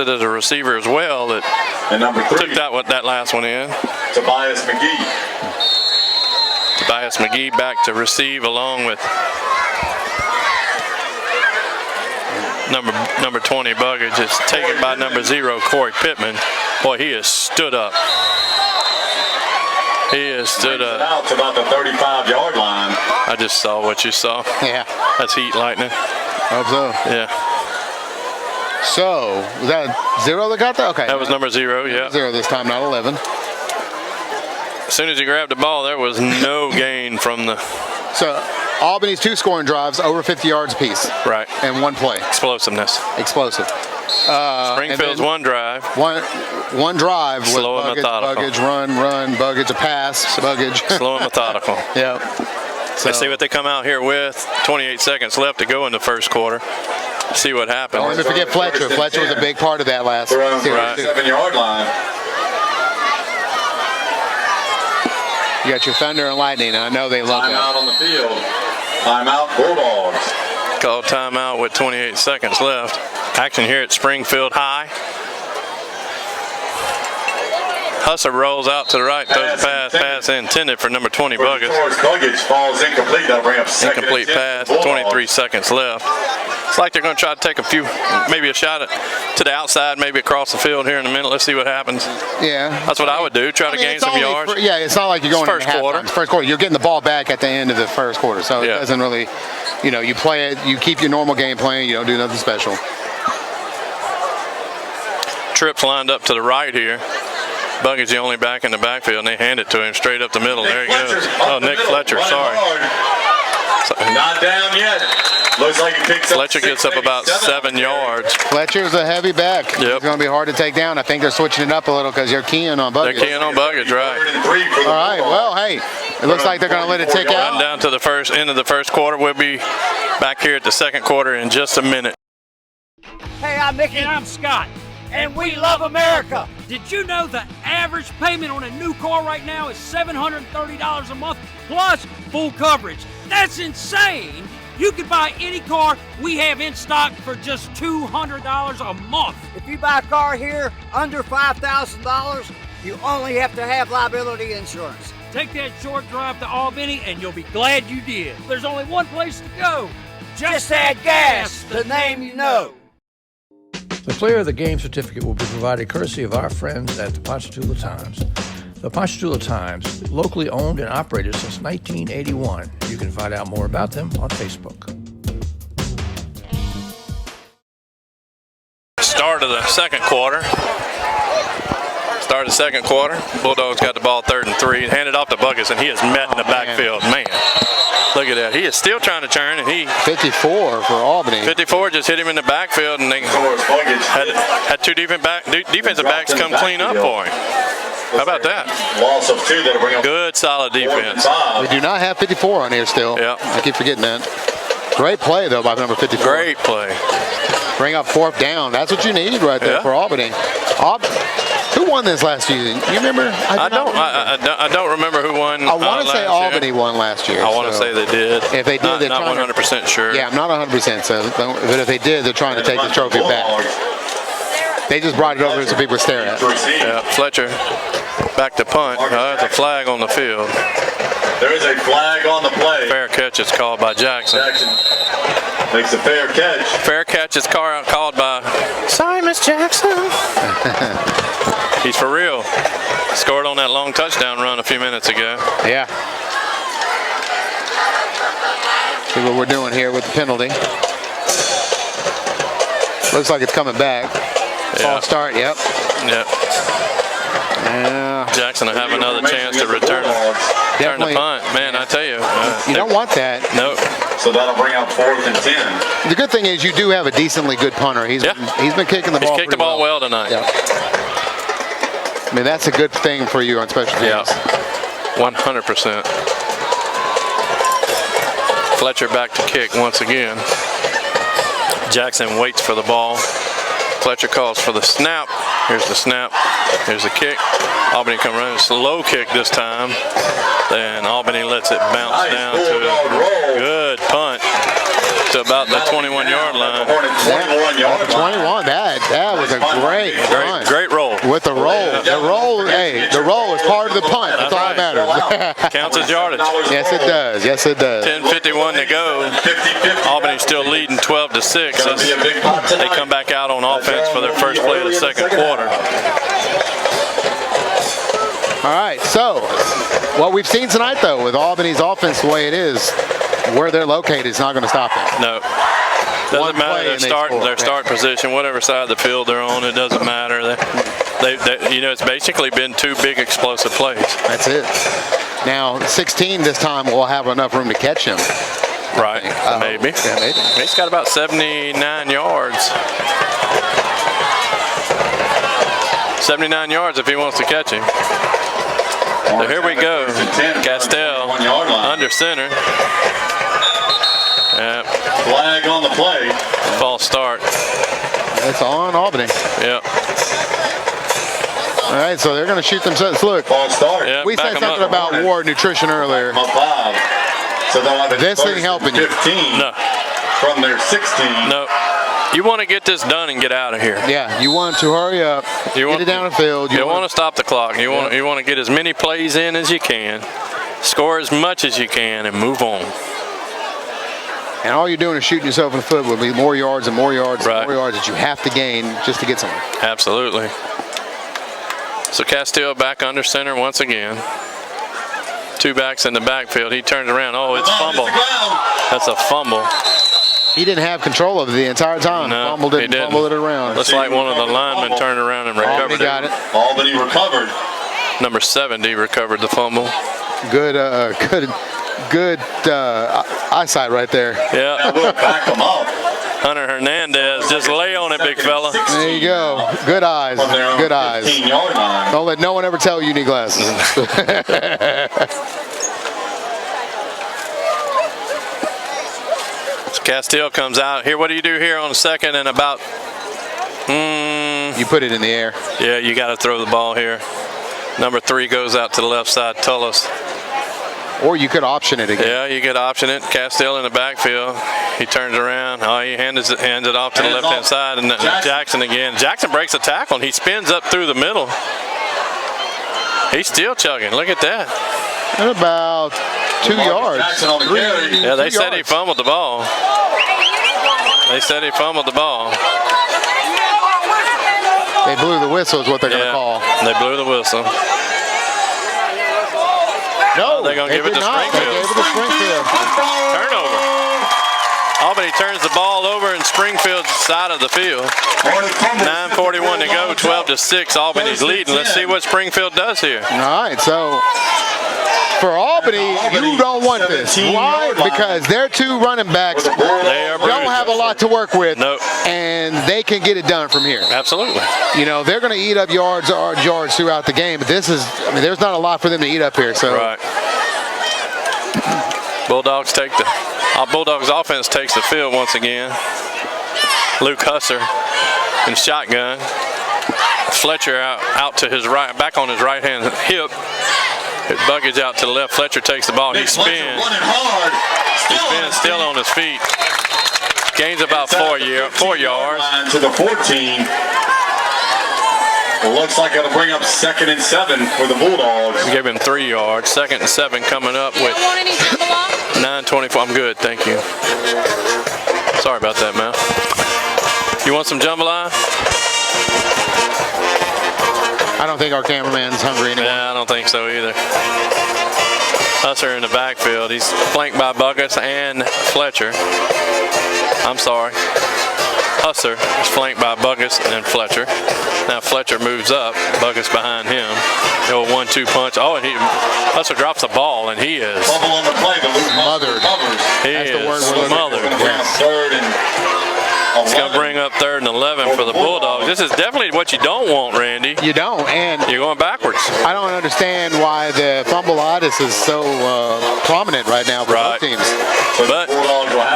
as a receiver as well. That number 3 took that last one in. Tobias McGee. Tobias McGee back to receive along with number 20 Buggage. It's taken by number 0 Corey Pittman. Boy, he has stood up. He has stood up. Out to about the 35-yard line. I just saw what you saw. Yeah. That's heat lightning. Hope so. Yeah. So, was that 0 that got that? Okay. That was number 0, yeah. 0 this time, not 11. As soon as he grabbed the ball, there was no gain from the... So, Albany's 2 scoring drives, over 50 yards apiece. Right. And 1 play. Explosiveness. Explosive. Springfield's 1 drive. One drive with Slow and methodical. Buggage, run, Buggage, a pass, Buggage. Slow and methodical. Yeah. So, let's see what they come out here with. 28 seconds left to go in the first quarter. See what happens. Don't let me forget Fletcher. Fletcher was a big part of that last series. 7-yard line. You got your Thunder and Lightning, and I know they love that. Timeout on the field. Timeout Bulldogs. Called timeout with 28 seconds left. Action here at Springfield High. Husser rolls out to the right, throws a pass intended for number 20 Buggage. Buggage falls incomplete. That'll bring up second. Incomplete pass, 23 seconds left. It's like they're going to try to take maybe a shot to the outside, maybe across the field here in a minute. Let's see what happens. Yeah. That's what I would do, try to gain some yards. It's not like you're going first quarter. First quarter. You're getting the ball back at the end of the first quarter. So it doesn't really, you play it, you keep your normal game plan, you don't do nothing special. Trips lined up to the right here. Buggage the only back in the backfield, and they hand it to him straight up the middle. There he goes. Oh, Nick Fletcher, sorry. Not down yet. Looks like he picks up Fletcher gets up about 7 yards. Fletcher's a heavy back. Yep. He's going to be hard to take down. I think they're switching it up a little because they're keying on Buckets. They're keying on Buckets, right. All right, well, hey, it looks like they're going to let it tick Run out. down to the end of the first quarter. We'll be back here at the second quarter in just a minute. Hey, I'm Mickey. And I'm Scott. And we love America. Did you know the average payment on a new car right now is $730 a month plus full coverage? That's insane. You can buy any car we have in stock for just $200 a month. If you buy a car here under $5,000, you only have to have liability insurance. Take that short drive to Albany and you'll be glad you did. There's only one place to go. Just add gas, the name you know. The Player of the Game certificate will be provided courtesy of our friends at the Ponchatoula Times. The Ponchatoula Times, locally owned and operated since 1981. You can find out more about them on Facebook. Start of the second quarter. Bulldogs got the ball 3rd and 3. Handed off to Buckets, and he is met in the backfield. Man, look at that. He is still trying to turn, and he 54 for Albany. 54 just hit him in the backfield, and they had two defensive backs come clean up for him. How about that? Loss of 2 that'll bring up Good, solid defense. We do not have 54 on here still. Yeah. I keep forgetting that. Great play, though, by number 54. Great play. Bring up 4th down. That's what you need right there for Albany. Who won this last season? You remember? I don't remember who won. I want to say Albany won last year. I want to say they did. If they did, they're not trying 100% sure. Yeah, I'm not 100%. But if they did, they're trying to take the trophy back. They just brought it over so people stare at. Yeah, Fletcher back to punt. There's a flag on the field. There is a flag on the play. Fair catch is called by Jackson. Jackson makes a fair catch. Fair catch is called by Miss Jackson. He's for real. Scored on that long touchdown run a few minutes ago. Yeah. See what we're doing here with the penalty. Looks like it's coming back. False start, yep. Yep. Yeah. Jackson will have another chance to return the punt. Man, I tell you. You don't want that. Nope. So that'll bring up 4th and 10. The good thing is you do have a decently good punter. He's been kicking the ball. He's kicked the ball well tonight. Yeah. I mean, that's a good thing for you on special teams. Yeah. 100%. Fletcher back to kick once again. Jackson waits for the ball. Fletcher calls for the snap. Here's the snap. Here's the kick. Albany come running. Slow kick this time. Then Albany lets it bounce down to a good punt to about the 21-yard line. 21. That was a great roll. With the roll. The roll, the roll is part of the punt. That's all that matters. Counts as yardage. Yes, it does. Yes, it does. 10:51 to go. Albany's still leading 12-6 as they come back out on offense for their first play of the second quarter. All right, so what we've seen tonight, though, with Albany's offense the way it is, where they're located is not going to stop them. No. Doesn't matter their start position, whatever side of the field they're on, it doesn't matter. It's basically been 2 big explosive plays. That's it. Now, 16 this time will have enough room to catch him. Right, maybe. Yeah, maybe. He's got about 79 yards. 79 yards if he wants to catch him. So here we go. Castell under center. Yep. Flag on the play. False start. It's on Albany. Yep. All right, so they're going to shoot themselves. Look, false start. We said something about Ward nutrition earlier. So they'll have this thing helping you. 15 no. From their 16. No. You want to get this done and get out of here. Yeah, you want to hurry up, get it down the field. You want to stop the clock. You want to get as many plays in as you can, score as much as you can, and move on. And all you're doing is shooting yourself in the foot with more yards and more yards and more yards that you have to gain just to get somewhere. Absolutely. So Castile back under center once again. 2 backs in the backfield. He turns around. Oh, it's fumble. That's a fumble. He didn't have control of it the entire time. No, Fumbled it, fumbled it around. Looks like one of the linemen turned around and recovered Albany got it. Albany recovered. Number 70 recovered the fumble. Good good eyesight right there. Yeah. We'll back them up. Hunter Hernandez, just lay on it, big fella. There you go. Good eyes. Good eyes. 15-yard line. Don't let no one ever tell you need glasses. Castile comes out here. What do you do here on the second and about? You put it in the air. Yeah, you got to throw the ball here. Number 3 goes out to the left side, Tullis. Or you could option it again. Yeah, you could option it. Castile in the backfield. He turns around. Oh, he hands it off to the left-hand side, and Jackson again. Jackson breaks a tackle, and he spins up through the middle. He's still chugging. Look at that. At about 2 yards. Yeah, they said he fumbled the ball. They said he fumbled the ball. They blew the whistle is what they're going to call. They blew the whistle. No, they're going to give it to Springfield. They gave it to Springfield. Turnover. Albany turns the ball over in Springfield's side of the field. 9:41 to go, 12-6. Albany's leading. Let's see what Springfield does here. All right, so for Albany, you don't want this. Why? Because their 2 running backs don't have a lot to work with, and they can get it done from here. Absolutely. You know, they're going to eat up yards throughout the game, but this is, I mean, there's not a lot for them to eat up here. So. Right. Bulldogs Bulldogs offense takes the field once again. Luke Husser in shotgun. Fletcher out to his right, back on his right hand hip. His buckage out to the left. Fletcher takes the ball. He spins. He spins still on his feet. Gains about 4 yards. To the 14. It looks like it'll bring up 2nd and 7 for the Bulldogs. Give him 3 yards. 2nd and 7 coming up with 9:24. I'm good, thank you. Sorry about that, man. You want some jambalaya? I don't think our cameraman's hungry anymore. Yeah, I don't think so either. Husser in the backfield. He's flanked by Buckus and Fletcher. I'm sorry. Husser is flanked by Buckus and Fletcher. Now Fletcher moves up. Buckus behind him. The old 1-2 punch. Oh, and Husser drops the ball, and he is Bubble on the play, but Luke mothered. He That's the word is we're looking smothered. for. Yes. 3rd and It's going to bring up 3rd and 11 for the Bulldogs. This is definitely what you don't want, Randy. You don't, and you're going backwards. I don't understand why the fumbleitis is so prominent right now for both teams. But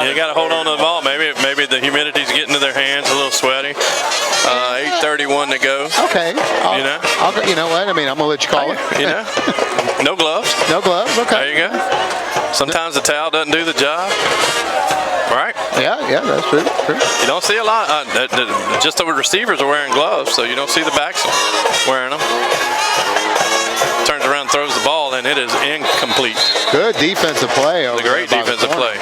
you got to hold on to the ball. Maybe the humidity's getting to their hands, a little sweaty. 8:31 to go. Okay. You know what? I mean, I'm gonna let you call it. You know, no gloves. No gloves. Okay. There you go. Sometimes the towel doesn't do the job. Right? Yeah, that's true. You don't see a lot. Just the receivers are wearing gloves, so you don't see the backs wearing them. Turns around, throws the ball, and it is incomplete. Good defensive play. A great defensive play.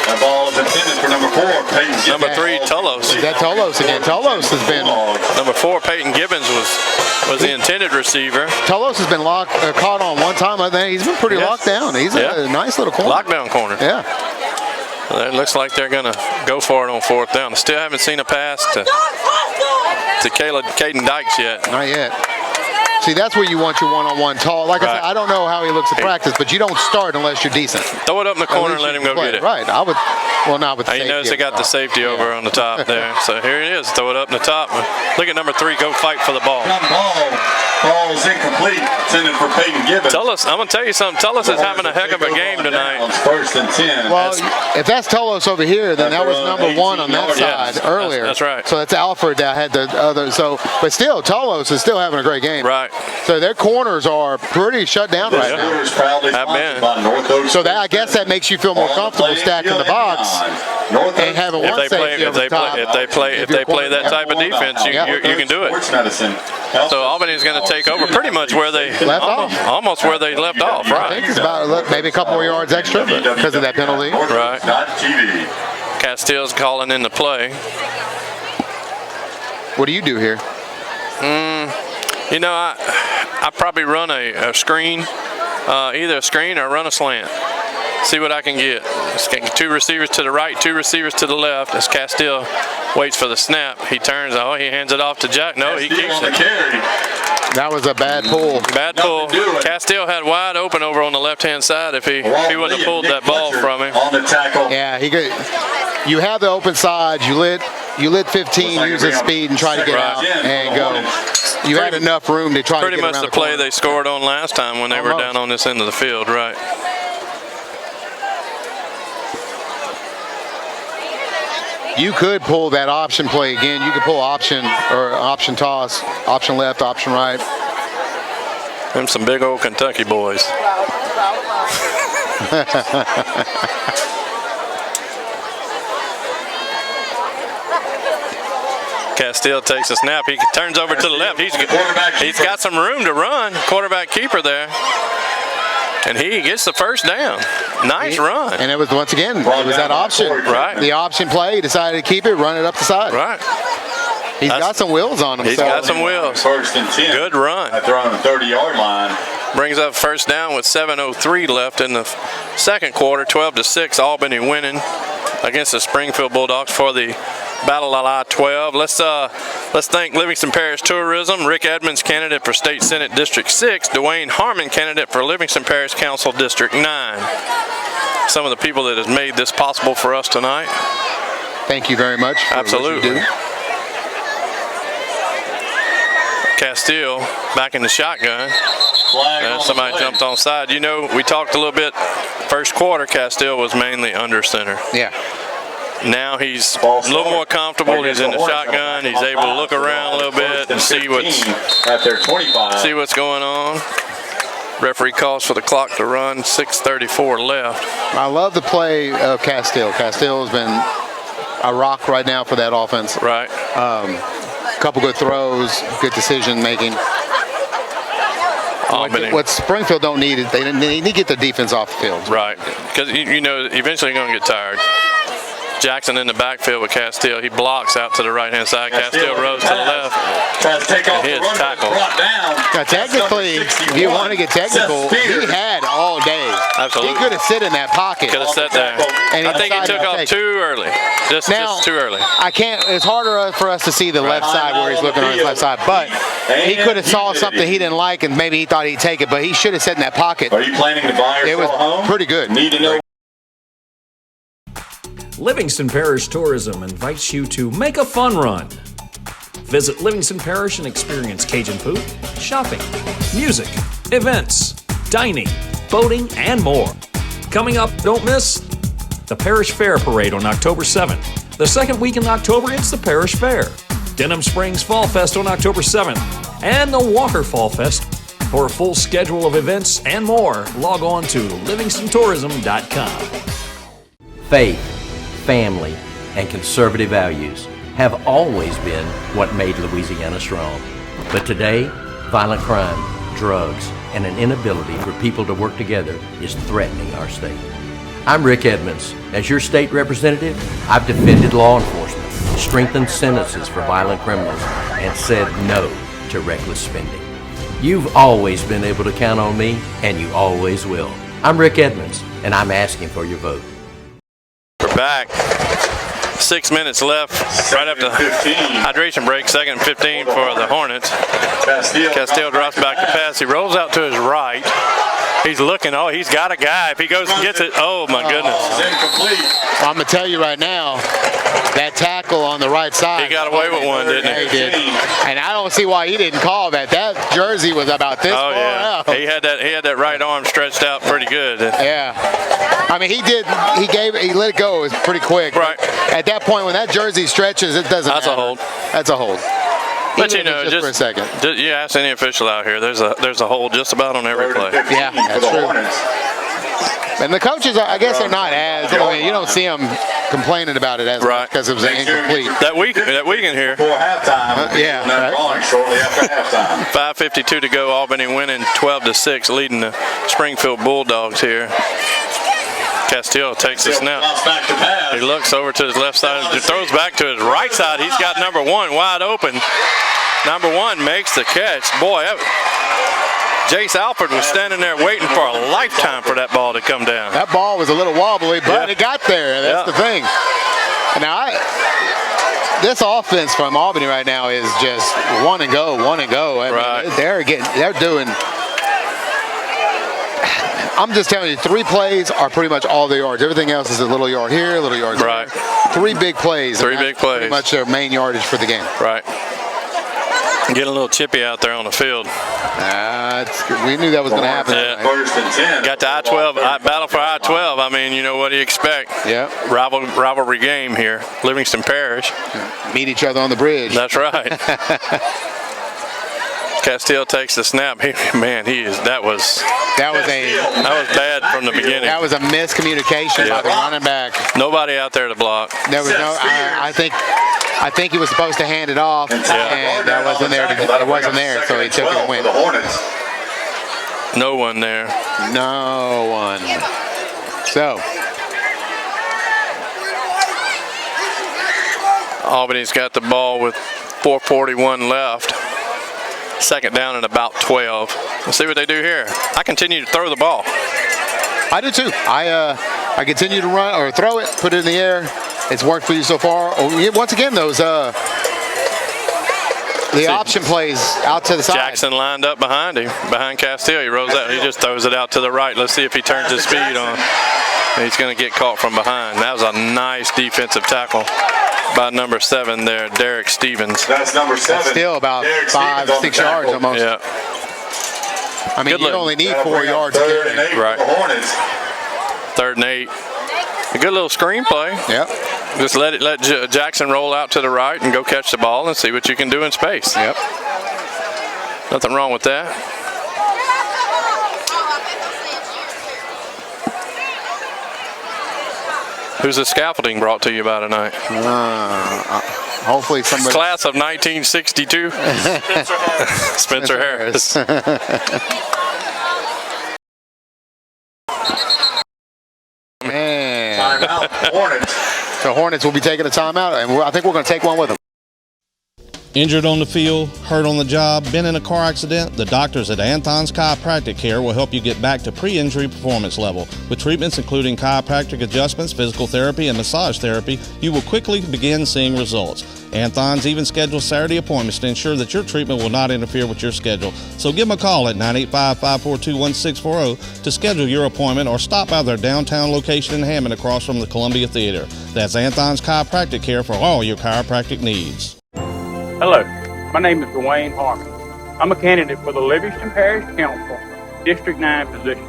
That ball is intended for number 4, Peyton Gibbons. Number 3, Tullos. Is that Tullos again? Tullos has been. Number 4, Peyton Gibbons was the intended receiver. Tullos has been caught on one time. I think he's been pretty locked down. He's a nice little corner. Lockdown corner. Yeah. Well, it looks like they're going to go for it on 4th down. Still haven't seen a pass to Caden Dykes yet. Not yet. See, that's where you want your one-on-one tall. Like I said, I don't know how he looks at practice, but you don't start unless you're decent. Throw it up in the corner and let him go get it. Right. I would. Well, not with the safety. You notice they got the safety over on the top there. So here it is. Throw it up in the top. Look at number 3. Go fight for the ball. Ball is incomplete. Intended for Peyton Gibbons. Tullis, I'm going to tell you something. Tullis is having a heck of a game tonight. 1st and 10. Well, if that's Tullos over here, then that was number 1 on that side earlier. That's right. So that's Alfred that had the other. So, but still, Tullos is still having a great game. Right. So their corners are pretty shut down right now. So that, I guess that makes you feel more comfortable stacking the box and having one safety over the top. If they play that type of defense, you can do it. So Albany's going to take over pretty much where they left off. Almost where they left off, right? I think it's about maybe a couple more yards extra because of that penalty. Right. Castile's calling in the play. What do you do here? You know, I probably run a screen, either a screen or run a slant. See what I can get. 2 receivers to the right, 2 receivers to the left. As Castile waits for the snap, he turns. Oh, he hands it off to Jack. No, he keeps it. That was a bad pull. Bad pull. Castile had wide open over on the left-hand side if he wouldn't have pulled that ball from him. On the tackle. Yeah, he could. You have the open side. You lit 15, use his speed and try to get out and go. You had enough room to try to get around the corner. Pretty much the play they scored on last time when they were down on this end of the field, right? You could pull that option play again. You could pull option or option toss, option left, option right. Them some big old Kentucky boys. Castile takes a snap. He turns over to the left. He's got some room to run. Quarterback keeper there. And he gets the first down. Nice run. And it was, once again, it was that option. Right. The option play, he decided to keep it, run it up the side. Right. He's got some wheels on him. He's got some wheels. First and 10. Good run. They're on the 30-yard line. Brings up first down with 7:03 left in the second quarter. 12-6, Albany winning against the Springfield Bulldogs for the Battle of I-12. Let's thank Livingston Parish Tourism, Rick Edmonds, candidate for State Senate District 6, Dwayne Harmon, candidate for Livingston Parish Council District 9. Some of the people that has made this possible for us tonight. Thank you very much. Absolutely. Castile back in the shotgun. Somebody jumped on side. You know, we talked a little bit first quarter, Castile was mainly under center. Yeah. Now he's a little more comfortable. He's in the shotgun. He's able to look around a little bit and see what's going on. Referee calls for the clock to run. 6:34 left. I love the play of Castile. Castile has been a rock right now for that offense. Right. Couple good throws, good decision making. What Springfield don't need is they need to get the defense off the field. Right. Because you know eventually you're going to get tired. Jackson in the backfield with Castile. He blocks out to the right-hand side. Castile rolls to the left. And his tackle. Now, technically, if you want to get technical, he had all day. Absolutely. He could have sit in that pocket. Could have sat there. And I think he took off too early. Just too early. I can't. It's harder for us to see the left side where he's looking on his left side. But he could have saw something he didn't like, and maybe he thought he'd take it. But he should have sat in that pocket. Are you planning to buy or sell home? It was pretty good. Need to know. Livingston Parish Tourism invites you to make a fun run. Visit Livingston Parish and experience Cajun food, shopping, music, events, dining, boating, and more. Coming up, don't miss the Parish Fair Parade on October 7th. The second week in October, it's the Parish Fair. Denham Springs Fall Fest on October 7th, and the Walker Fall Fest. For a full schedule of events and more, log on to livingstontourism.com. Faith, family, and conservative values have always been what made Louisiana strong. But today, violent crime, drugs, and an inability for people to work together is threatening our state. I'm Rick Edmonds. As your state representative, I've defended law enforcement, strengthened sentences for violent criminals, and said no to reckless spending. You've always been able to count on me, and you always will. I'm Rick Edmonds, and I'm asking for your vote. We're back. 6 minutes left, right after the hydration break. 2nd and 15 for the Hornets. Castile drops back to pass. He rolls out to his right. He's looking. Oh, he's got a guy. If he goes and gets it, oh my goodness. I'm gonna tell you right now, that tackle on the right side. He got away with one, didn't he? He did. And I don't see why he didn't call that. That jersey was about this far out. He had that right arm stretched out pretty good. Yeah. I mean, he let it go. It was pretty quick. Right. At that point, when that jersey stretches, it doesn't matter. That's a hold. That's a hold. But you know, just for a second. You ask any official out here, there's a hold just about on every play. Yeah, that's true. And the coaches, I guess, they're not as. I mean, you don't see them complaining about it as much because it was incomplete. That weekend here. Before halftime. Shortly after halftime. 5:52 to go. Albany winning 12-6, leading the Springfield Bulldogs here. Castile takes the snap. He looks over to his left side, throws back to his right side. He's got number 1 wide open. Number 1 makes the catch. Boy, Jace Alford was standing there waiting for a lifetime for that ball to come down. That ball was a little wobbly, but it got there. That's the thing. Now, this offense from Albany right now is just one and go. I mean, they're doing. I'm just telling you, 3 plays are pretty much all the yards. Everything else is a little yard here, a little yard there. 3 big plays. Pretty much their main yardage for the game. Right. Getting a little chippy out there on the field. We knew that was going to happen. Yeah. First and 10. Got the I-12, battle for I-12. I mean, you know, what do you expect? Yeah. Rivalry game here. Livingston Parish. Meet each other on the bridge. That's right. Castile takes the snap. That was bad from the beginning. That was a miscommunication by the running back. Nobody out there to block. There was no. I think he was supposed to hand it off, and that wasn't there. It wasn't there, so he took it and went. No one there. No one. So Albany's got the ball with 4:41 left. Second down and about 12. Let's see what they do here. I continue to throw the ball. I do too. I continue to run or throw it, put it in the air. It's worked for you so far. Once again, those the option plays out to the side. Jackson lined up behind him, behind Castile. He rolls out. He just throws it out to the right. Let's see if he turns his speed on. He's going to get caught from behind. That was a nice defensive tackle by number 7 there, Derek Stevens. That's number 7. That's still about 5-6 yards almost. Yeah. I mean, you only need 4 yards. Right. 3rd and 8. A good little screen play. Yep. Just let Jackson roll out to the right and go catch the ball and see what you can do in space. Yep. Nothing wrong with that. Who's the scaffolding brought to you by tonight? Hopefully somebody. Class of 1962. Spencer Harris. Man. Timeout, Hornets. So Hornets will be taking a timeout, and I think we're going to take one with them. Injured on the field, hurt on the job, been in a car accident? The doctors at Anthon's Chiropractic Care will help you get back to pre-injury performance level. With treatments including chiropractic adjustments, physical therapy, and massage therapy, you will quickly begin seeing results. Anthon's even schedules Saturday appointments to ensure that your treatment will not interfere with your schedule. So give them a call at 985-542-1640 to schedule your appointment or stop by their downtown location in Hammond across from the Columbia Theater. That's Anthon's Chiropractic Care for all your chiropractic needs. Hello, my name is Dwayne Harmon. I'm a candidate for the Livingston Parish Council, District 9 position.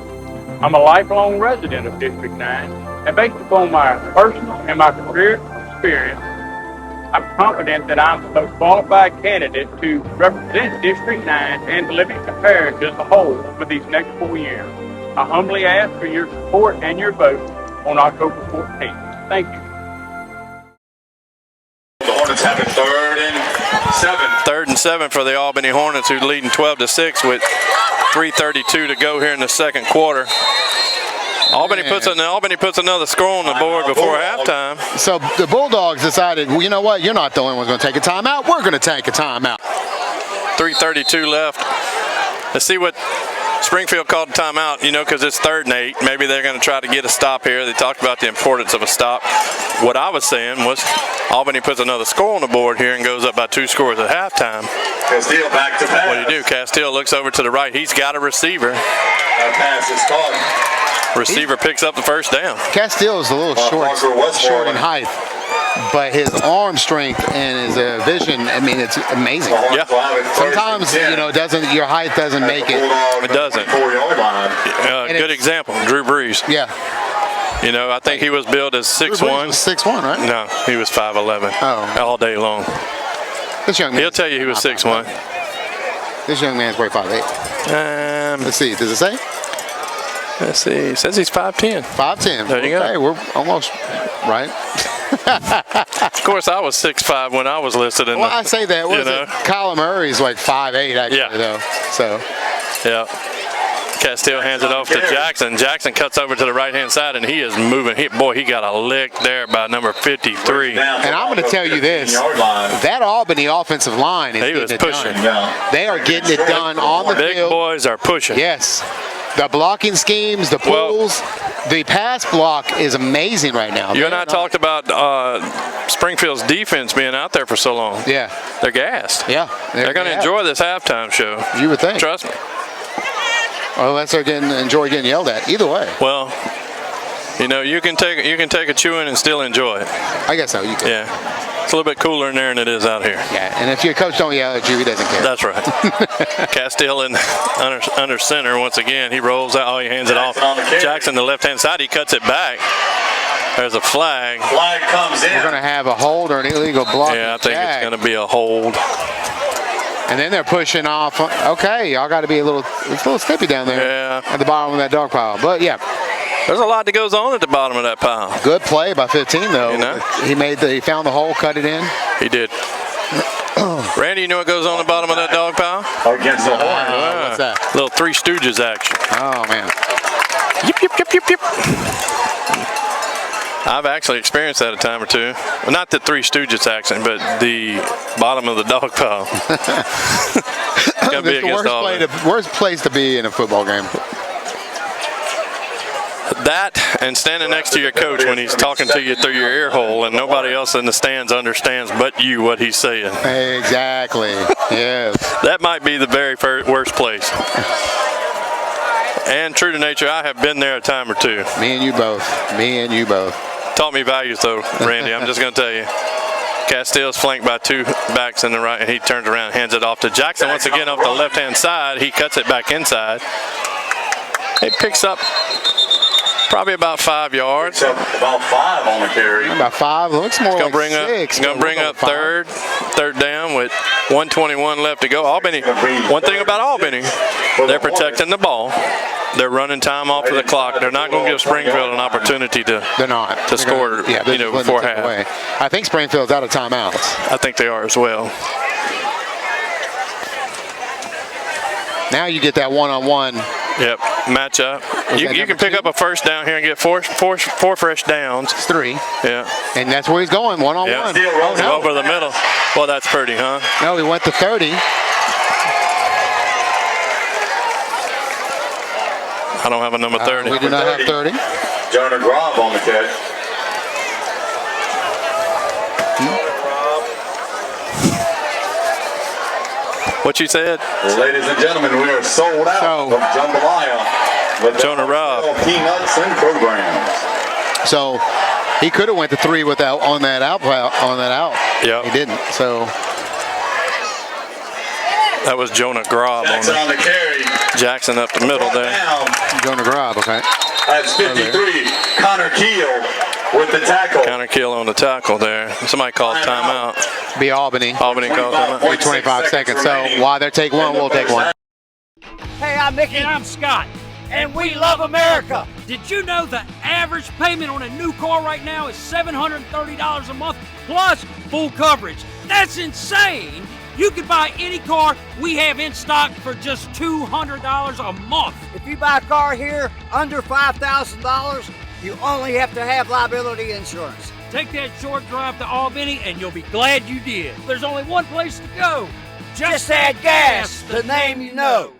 I'm a lifelong resident of District 9, and based upon my personal and my career experience, I'm confident that I'm the qualified candidate to represent District 9 and the Livingston Parish as a whole for these next 4 years. I humbly ask for your support and your vote on October 14th. Thank you. The Hornets have it 3rd and 7. 3rd and 7 for the Albany Hornets, who's leading 12-6 with 3:32 to go here in the second quarter. Albany puts another score on the board before halftime. So the Bulldogs decided, well, you know what? You're not the only one going to take a timeout. We're going to take a timeout. 3:32 left. Let's see what Springfield called a timeout, because it's 3rd and 8. Maybe they're going to try to get a stop here. They talked about the importance of a stop. What I was saying was Albany puts another score on the board here and goes up by 2 scores at halftime. Castile back to pass. What do you do? Castile looks over to the right. He's got a receiver. That pass is caught. Receiver picks up the first down. Castile is a little short in height, but his arm strength and his vision, I mean, it's amazing. Yeah. Sometimes, your height doesn't make it. It doesn't. 4-yard line. Good example, Drew Brees. Yeah. I think he was billed as 6'1". 6'1", right? No, he was 5'11". Oh. All day long. This young man. He'll tell you he was 6'1". This young man's probably 5'8". Let's see. Does it say? Let's see. It says he's 5'10". 5'10". There you go. Hey, we're almost right. Of course, I was 6'5" when I was listed in I say that. What is it? Kyler Murray's like 5'8", actually, though. So. Yeah. Castile hands it off to Jackson. Jackson cuts over to the right-hand side, and he is moving. He got a lick there by number 53. And I'm going to tell you this. That Albany offensive line is getting it done. They are getting it done on the field. Big boys are pushing. Yes. The blocking schemes, the pulls, The pass block is amazing right now. You and I talked about Springfield's defense being out there for so long. Yeah. They're gassed. Yeah. They're going to enjoy this halftime show. You would think. Trust me. Well, unless they're enjoy getting yelled at. Either way. Well, you know, you can take a chewing and still enjoy it. I guess so. You can. Yeah. It's a little bit cooler in there than it is out here. Yeah, and if your coach don't yell at you, he doesn't care. That's right. Castile under center once again. He rolls out. Oh, he hands it off. Jackson, the left-hand side. He cuts it back. There's a flag. Flag comes in. We're going to have a hold or an illegal block. Yeah, I think it's going to be a hold. And then they're pushing off. Okay, y'all got to be it's a little snippy down there at the bottom of that dog pile. But, yeah. There's a lot that goes on at the bottom of that pile. Good play by 15, though. You know? He found the hole, cut it in. He did. Randy, you know what goes on the bottom of that dog pile? Against the Hornets. What's that? Little Three Stooges action. Oh, man. Yip, yip, yip, yip, yip. I've actually experienced that a time or two. Well, not the Three Stooges action, but the bottom of the dog pile. It's the worst place to be in a football game. That and standing next to your coach when he's talking to you through your ear hole and nobody else in the stands understands but you what he's saying. Exactly. Yes. That might be the very worst place. And true to nature, I have been there a time or two. Me and you both. Taught me values though, Randy. I'm just going to tell you. Castile's flanked by two backs in the right, and he turns around and hands it off to Jackson once again off the left-hand side. He cuts it back inside. It picks up probably about 5 yards. About 5 on the carry. About 5. Looks more like 6. Going to bring up third down with 1:21 left to go. Albany. One thing about Albany, they're protecting the ball. They're running time off of the clock. They're not going to give Springfield an opportunity to score. Before half. Away. I think Springfield's out of timeouts. I think they are as well. Now you get that one-on-one. Yep, match up. You can pick up a first down here and get four fresh downs. It's 3. Yeah. And that's where he's going, one-on-one. Oh, no. Over the middle. Well, that's pretty, huh? No, he went to 30. I don't have a number 30. We do not have 30. Jonah Grob on the catch. What you said? Ladies and gentlemen, we are sold out of jambalaya with Jonah Robb peanuts and programs. So he could have went to 3 on that out. Yeah. He didn't. So that was Jonah Grob on the carry. Jackson up the middle there. Jonah Grob, okay. That's 53. Connor Keel with the tackle. Connor Keel on the tackle there. Somebody called timeout. Be Albany. Albany called timeout. 25 seconds. So while they take one, we'll take one. Hey, I'm Mickey. And I'm Scott. And we love America. Did you know the average payment on a new car right now is $730 a month plus full coverage? That's insane. You can buy any car we have in stock for just $200 a month. If you buy a car here under $5,000, you only have to have liability insurance. Take that short drive to Albany and you'll be glad you did. There's only one place to go. Just add gas, the name you know.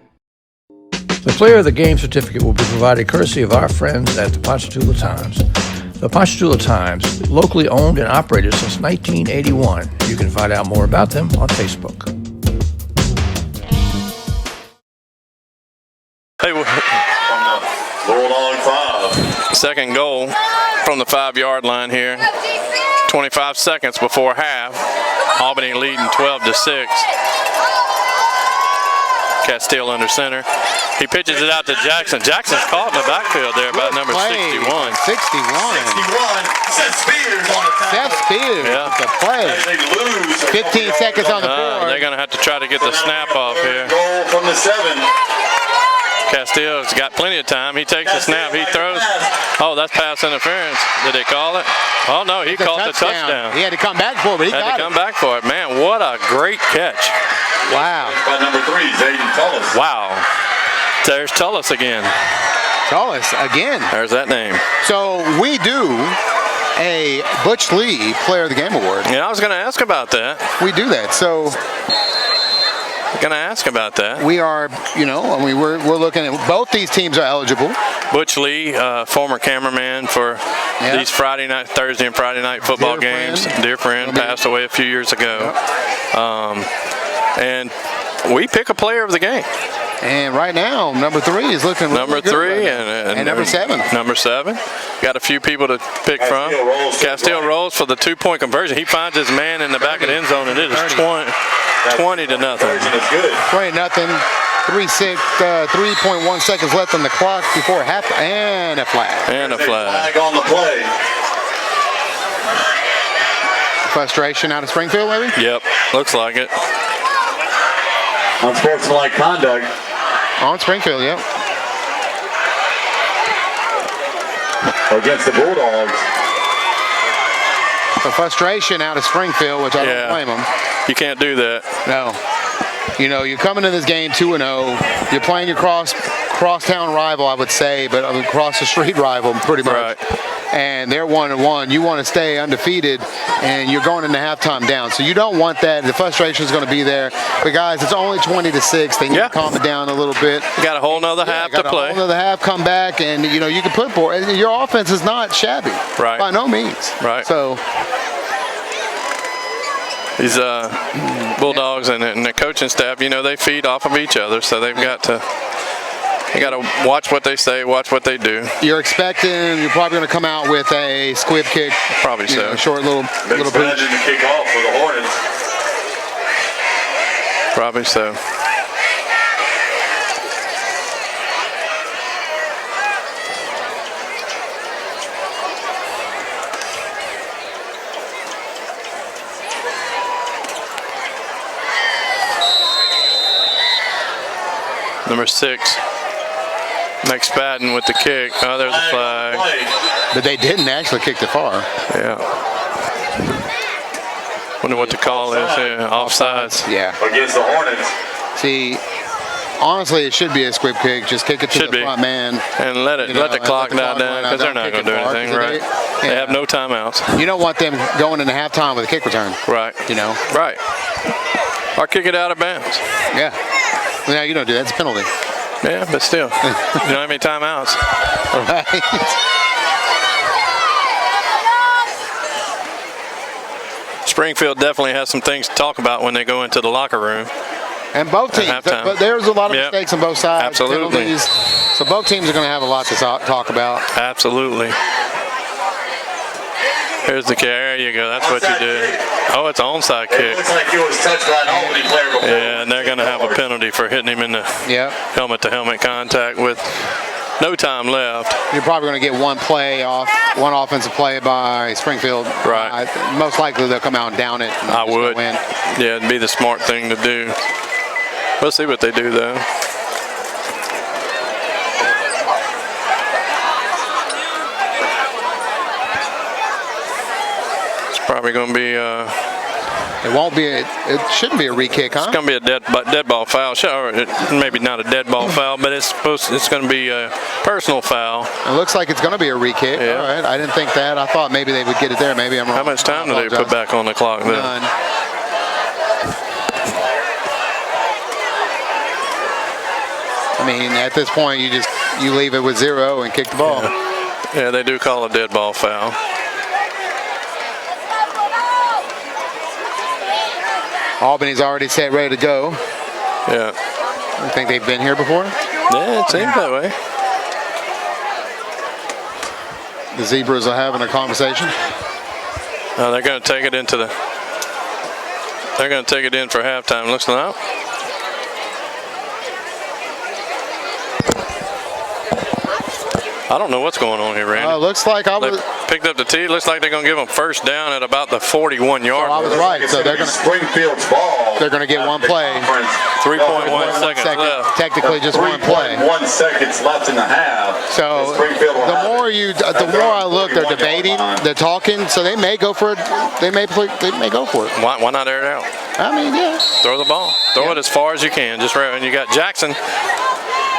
The Player of the Game certificate will be provided courtesy of our friends at the Ponchatoula Times. The Ponchatoula Times, locally owned and operated since 1981. You can find out more about them on Facebook. Hey, Bulldog 5. Second goal from the 5-yard line here. 25 seconds before half. Albany leading 12-6. Castile under center. He pitches it out to Jackson. Jackson's caught in the backfield there by number 61. 61. Seth Spears on the tackle. Seth Spears. Yeah. The play. 15 seconds on the board. They're going to have to try to get the snap off here. Goal from the 7. Castile's got plenty of time. He takes the snap. He throws. Oh, that's pass interference. Did they call it? Oh, no, he called the touchdown. He had to come back for it, but he got it. Had to come back for it. Man, what a great catch. Wow. By number 3, Zayden Tullis. Wow. There's Tullis again. Tullis again. There's that name. So we do a Butch Lee Player of the Game Award. Yeah, I was going to ask about that. We do that. So Gonna ask about that. We are, we're looking at both these teams are eligible. Butch Lee, former cameraman for these Thursday and Friday night football games. Dear friend, passed away a few years ago. And we pick a player of the game. And right now, number 3 is looking number really 3 good and number 7. Number 7. Got a few people to pick from. Castile rolls for the 2-point conversion. He finds his man in the back of the end zone, and it is 20 to nothing. 20-0. 3.1 seconds left on the clock before half, and a flag. And a flag. On the play. Frustration out of Springfield, maybe? Yep, looks like it. Unsportsmanlike conduct. On Springfield, yep. Against the Bulldogs. The frustration out of Springfield, which I don't blame them. You can't do that. No. You come into this game 2-0. You're playing your crosstown rival, I would say, but across the street rival, pretty much. Right. And they're 1-1. You want to stay undefeated, and you're going into halftime down. So you don't want that. The frustration is going to be there. But guys, it's only 20-6. They need to calm it down a little bit. You got a whole nother half to play. A whole nother half, come back, and you can put more. Your offense is not shabby. Right. By no means. Right. So these Bulldogs and the coaching staff, they feed off of each other, so they've got to. You got to watch what they say, watch what they do. You're probably going to come out with a squib kick. Probably so. A short little Big pooch. to kick off for the Hornets. Probably so. Number 6. McSpadden with the kick. Oh, there's a flag. But they didn't actually kick it far. Yeah. Wonder what the call is. Yeah, offsides. Yeah. Against the Hornets. See, honestly, it should be a squib kick. Just kick it to the front man. And let the clock die down because they're not going to do anything, right? They have no timeouts. You don't want them going into halftime with a kick return. Right. Right. Or kick it out of bounds. Yeah. No, you don't do that. It's a penalty. Yeah, but still, you don't have any timeouts. Right. Springfield definitely has some things to talk about when they go into the locker room. And both teams, but there's a lot of mistakes on both sides. Absolutely. Penalties. So both teams are going to have a lot to talk about. Absolutely. Here's the kick. There you go. That's what you do. Oh, it's an onside kick. It looks like he was touched by an Albany player before. Yeah, and they're going to have a penalty for hitting him in the helmet-to-helmet contact with no time left. You're probably going to get one offensive play by Springfield. Right. Most likely they'll come out and down it. And I would. Win. Yeah, it'd be the smart thing to do. We'll see what they do, though. Probably going to be. It won't be. It shouldn't be a re-kick, huh? It's going to be a dead ball foul. Sure, maybe not a dead ball foul, but it's going to be a personal foul. It looks like it's going to be a re-kick. Yeah. All right. I didn't think that. I thought maybe they would get it there. Maybe I'm wrong. How much time do they put back on the clock? None. I mean, at this point, you leave it with 0 and kick the ball. Yeah, they do call a dead ball foul. Albany's already set, ready to go. Yeah. You think they've been here before? Yeah, it seems that way. The Zebras are having a conversation. No, they're going to take it into the. They're going to take it in for halftime. Looks like. I don't know what's going on here, Randy. Looks like I was. They picked up the tee. Looks like they're going to give them first down at about the 41-yard line. I was right. So they're going to Springfield's ball. They're going to get one play. 3.1 seconds left. Technically, just one play. 1 seconds left in the half. So the more I look, they're debating, they're talking. So they may go for it. They may go for it. Why not air it out? I mean, yeah. Throw the ball. Throw it as far as you can. Just right. And you got Jackson.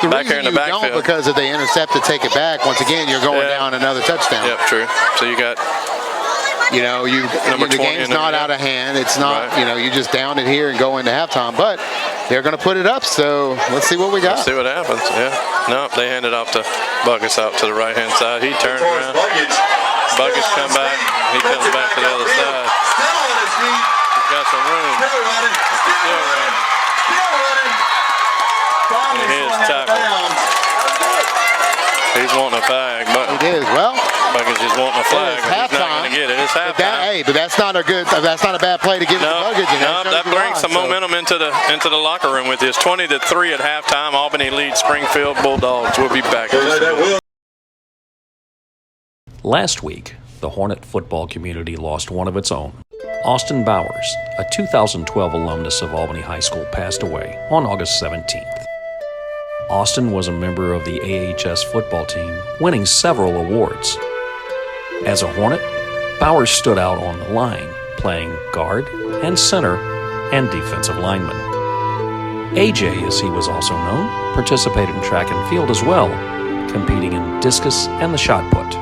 The back here in the backfield. Don't, because if they intercept to take it back, once again, you're going down another touchdown. Yep, true. So you got, the game's not out of hand. It's not, you just down it here and go into halftime. But they're going to put it up. So let's see what we got. Let's see what happens. Yeah. No, they hand it off to Buckets out to the right-hand side. He turns around. Buckets come back. He comes back to the other side. He's got some room. Still running. And his tackle. He's wanting a flag, but he is. Well, Buckets just wanting a flag. He's not going to get it. It's halftime. But that's not a bad play to give it to Buckets. No, that brings some momentum into the locker room with you. It's 20-3 at halftime. Albany leads Springfield Bulldogs. We'll be back. Last week, the Hornet football community lost one of its own. Austin Bowers, a 2012 alumnus of Albany High School, passed away on August 17th. Austin was a member of the AHS football team, winning several awards. As a Hornet, Bowers stood out on the line, playing guard and center and defensive lineman. AJ, as he was also known, participated in track and field as well, competing in discus and the shot put.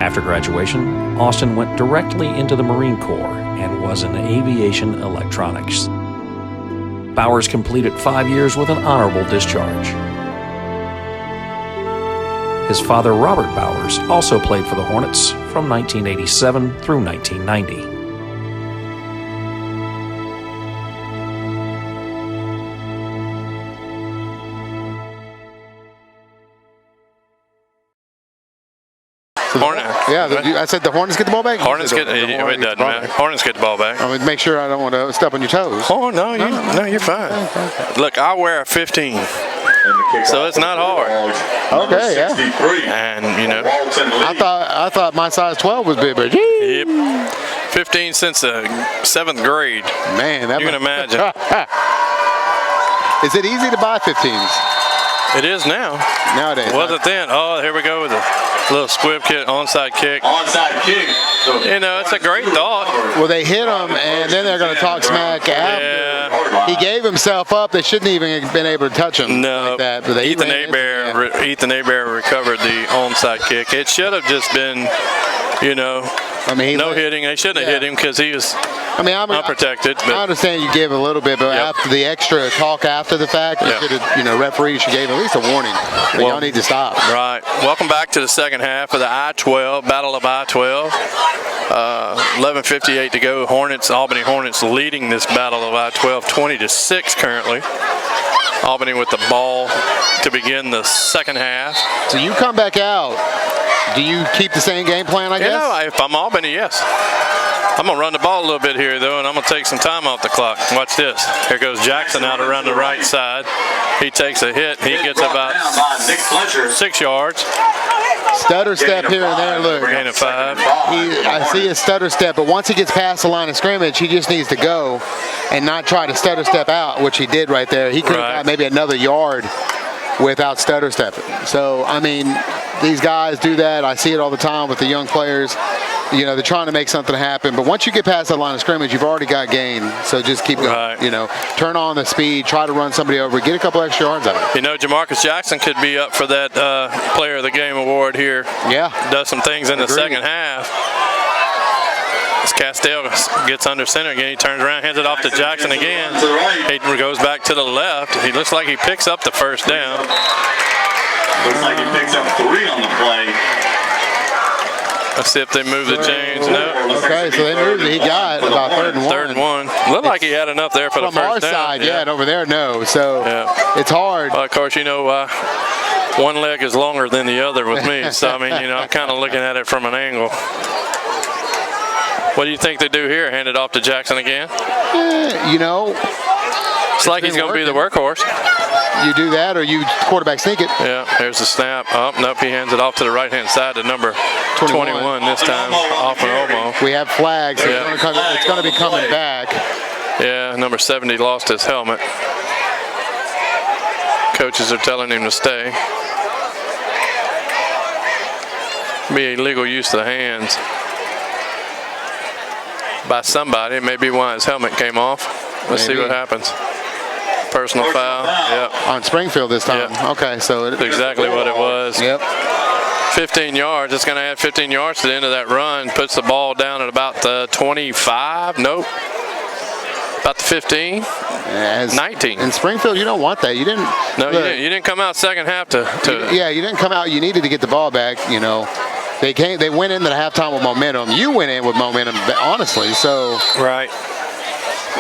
After graduation, Austin went directly into the Marine Corps and was in aviation electronics. Bowers completed 5 years with an honorable discharge. His father, Robert Bowers, also played for the Hornets from 1987 through 1990. I said the Hornets get the ball back. Hornets get it doesn't matter. Hornets get the ball back. I mean, make sure I don't want to step on your toes. Oh no, you're fine. Look, I wear a 15, so it's not hard. Okay, yeah. And I thought my size 12 was big, but yep, 15 since the 7th grade. Man, you can imagine. Is it easy to buy 15s? It is now. Nowadays. Wasn't then. Oh, here we go with a little squib kick, onside kick. Onside kick. It's a great thought. Well, they hit him, and then they're going to talk smack after. Yeah. He gave himself up. They shouldn't even have been able to touch him like that. But Ethan Hebert recovered the onside kick. It should have just been, no hitting. They shouldn't have hit him because he was unprotected. I understand you gave a little bit, but after the extra talk after the fact, referee should give at least a warning. Y'all need to stop. Right. Welcome back to the second half of the I-12, Battle of I-12. 11:58 to go. Albany Hornets leading this Battle of I-12, 20-6 currently. Albany with the ball to begin the second half. So you come back out. Do you keep the same game plan, I guess? If I'm Albany, yes. I'm going to run the ball a little bit here, though, and I'm going to take some time off the clock. Watch this. Here goes Jackson out around the right side. He takes a hit. He gets about 6 yards. Stutter step here and there. Look. Gain of 5. I see his stutter step, but once he gets past the line of scrimmage, he just needs to go and not try to stutter step out, which he did right there. He could have got maybe another yard without stutter stepping. So, I mean, these guys do that. I see it all the time with the young players. They're trying to make something happen. But once you get past the line of scrimmage, you've already got gain. So just keep going. Right. Turn on the speed, try to run somebody over, get a couple extra yards out of it. Jamarcus Jackson could be up for that Player of the Game award here. Yeah. Does some things in the second half. As Castell gets under center again, he turns around, hands it off to Jackson again. He goes back to the left. He looks like he picks up the first down. Looks like he picks up 3 on the play. Let's see if they move the chains. No. Okay, so they moved it. He got about 3rd and 1. 3rd and 1. Looked like he had enough there for the first down. From our side, and over there, no. So it's hard. Well, of course, one leg is longer than the other with me. So, I mean, I'm kind of looking at it from an angle. What do you think they do here? Hand it off to Jackson again? It's like he's going to be the workhorse. You do that or you quarterback sneak it. Yeah, here's the snap. Oh, nope, he hands it off to the right-hand side to number 21 this time, off an Omo. We have flags, so it's going to be coming back. Yeah, number 70 lost his helmet. Coaches are telling him to stay. Be illegal use of the hands by somebody. It may be why his helmet came off. Let's see what happens. Personal foul. Yep. On Springfield this time. Yep. Okay, so that's exactly what it was. Yep. 15 yards. It's going to add 15 yards to the end of that run. Puts the ball down at about the 25. Nope. About the 15. 19. In Springfield, you don't want that. You didn't. No, you didn't come out second half to. Yeah, you didn't come out. You needed to get the ball back. You know, they went into the halftime with momentum. You went in with momentum, honestly. So. Right.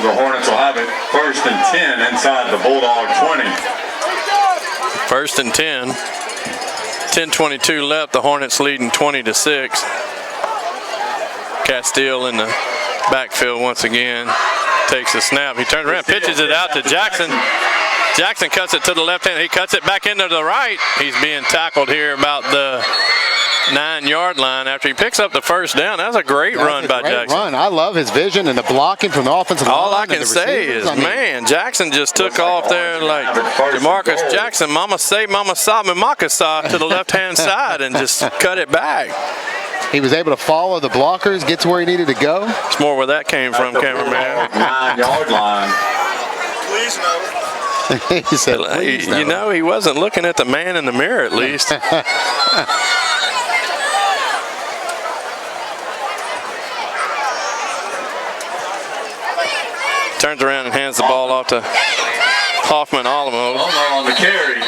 The Hornets will have it 1st and 10 inside the Bulldog 20. 1st and 10. 10:22 left. The Hornets leading 20-6. Castile in the backfield once again. Takes the snap. He turns around, pitches it out to Jackson. Jackson cuts it to the left hand. He cuts it back into the right. He's being tackled here about the 9-yard line after he picks up the first down. That's a great run by Jackson. Run. I love his vision and the blocking from the offensive line. All I can say is, man, Jackson just took off there like DeMarcus Jackson. Mama say, Mama saw me, Maka saw to the left-hand side and just cut it back. He was able to follow the blockers, get to where he needed to go. It's more where that came from, cameraman. 9-yard line. Please no. He said, please no. You know, he wasn't looking at the man in the mirror at least. Turns around and hands the ball off to Hoffman Alamo. On the carry.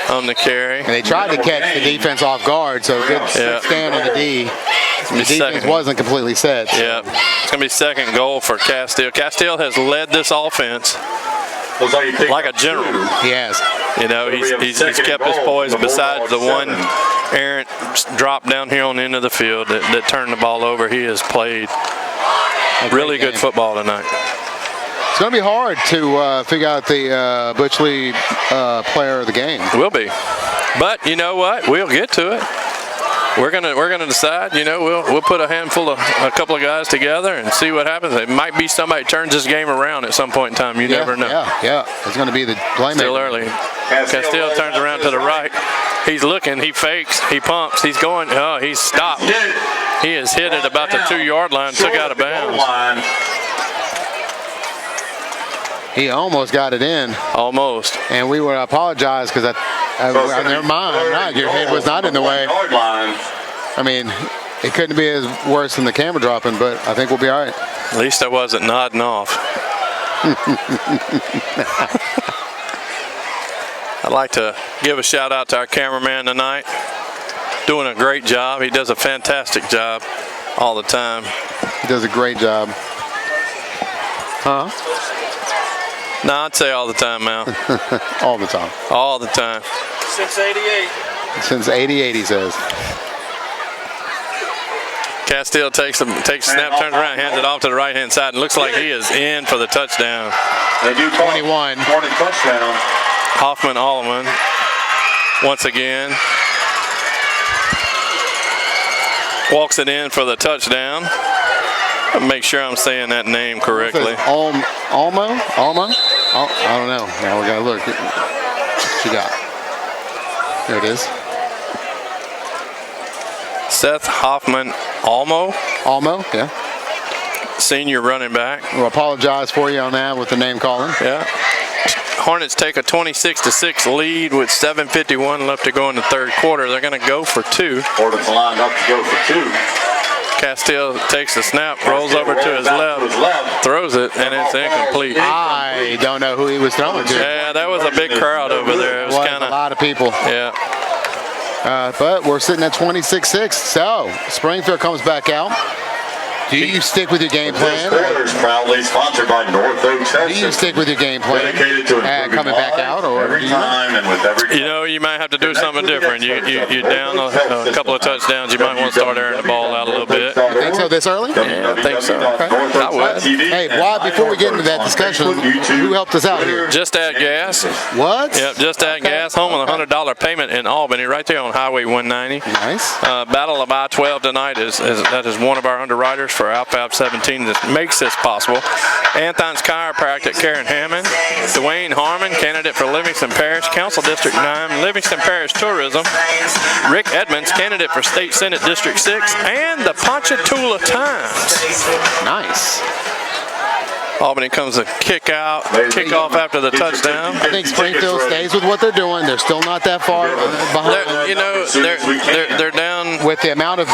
On the carry. And they tried to catch the defense off guard, so good stand on the D. The defense wasn't completely set. So. Yeah, it's going to be second goal for Castile. Castile has led this offense like a general. He has. You know, he's kept his poise besides the one errant drop down here on the end of the field that turned the ball over. He has played really good football tonight. It's going to be hard to figure out the Butch Lee player of the game. It will be, but you know what? We'll get to it. We're gonna decide. You know, we'll put a couple of guys together and see what happens. It might be somebody turns this game around at some point in time. You never know. Yeah. It's going to be the playmaker. Still early. Castile turns around to the right. He's looking. He fakes. He pumps. He's going. Oh, he's stopped. He is hit at about the 2-yard line. Took out of bounds. He almost got it in. Almost. And we would apologize because never mind. Your head was not in the way. I mean, it couldn't be as worse than the camera dropping, but I think we'll be all right. At least I wasn't nodding off. I'd like to give a shout out to our cameraman tonight. Doing a great job. He does a fantastic job all the time. He does a great job. Huh? No, I'd say all the time, Mal. All the time. All the time. Since 88. Since 88, he says. Castile takes the snap, turns around, hands it off to the right-hand side, and looks like he is in for the touchdown. They do 21. Touchdown. Hoffman Alleman once again walks it in for the touchdown. Make sure I'm saying that name correctly. Almo? I don't know. Now we gotta look. What you got? There it is. Seth Hoffman Almo, yeah. senior running back. We'll apologize for you on that with the name calling. Yeah. Hornets take a 26-6 lead with 7:51 left to go in the third quarter. They're going to go for two. Hornets lined up to go for two. Castile takes the snap, rolls over to his left, throws it, and it's incomplete. I don't know who he was throwing to. Yeah, that was a big crowd over there. It was kind of a lot of people. Yeah. But we're sitting at 26-6. So Springfield comes back out. Do you stick with your game plan? This quarter is proudly sponsored by North Oaks. Do you stick with your game plan coming back out, or every time and with every? You know, you might have to do something different. You down a couple of touchdowns. You might want to start airing the ball out a little bit. You think so this early? Yeah, I think so. Okay. I would. Hey, why? Before we get into that discussion, who helped us out here? Just Add Gas. What? Yep, Just Add Gas. Home with a $100 payment in Albany, right there on Highway 190. Nice. Battle of I-12 tonight that is one of our underwriters for Alfab 17 that makes this possible. Anthon's Chiropractic, Karen Hammond. Dwayne Harmon, candidate for Livingston Parish Council District 9. Livingston Parish Tourism. Rick Edmonds, candidate for State Senate District 6. And the Ponchatoula Times. Nice. Albany comes a kickoff after the touchdown. I think Springfield stays with what they're doing. They're still not that far behind. They're down with the amount of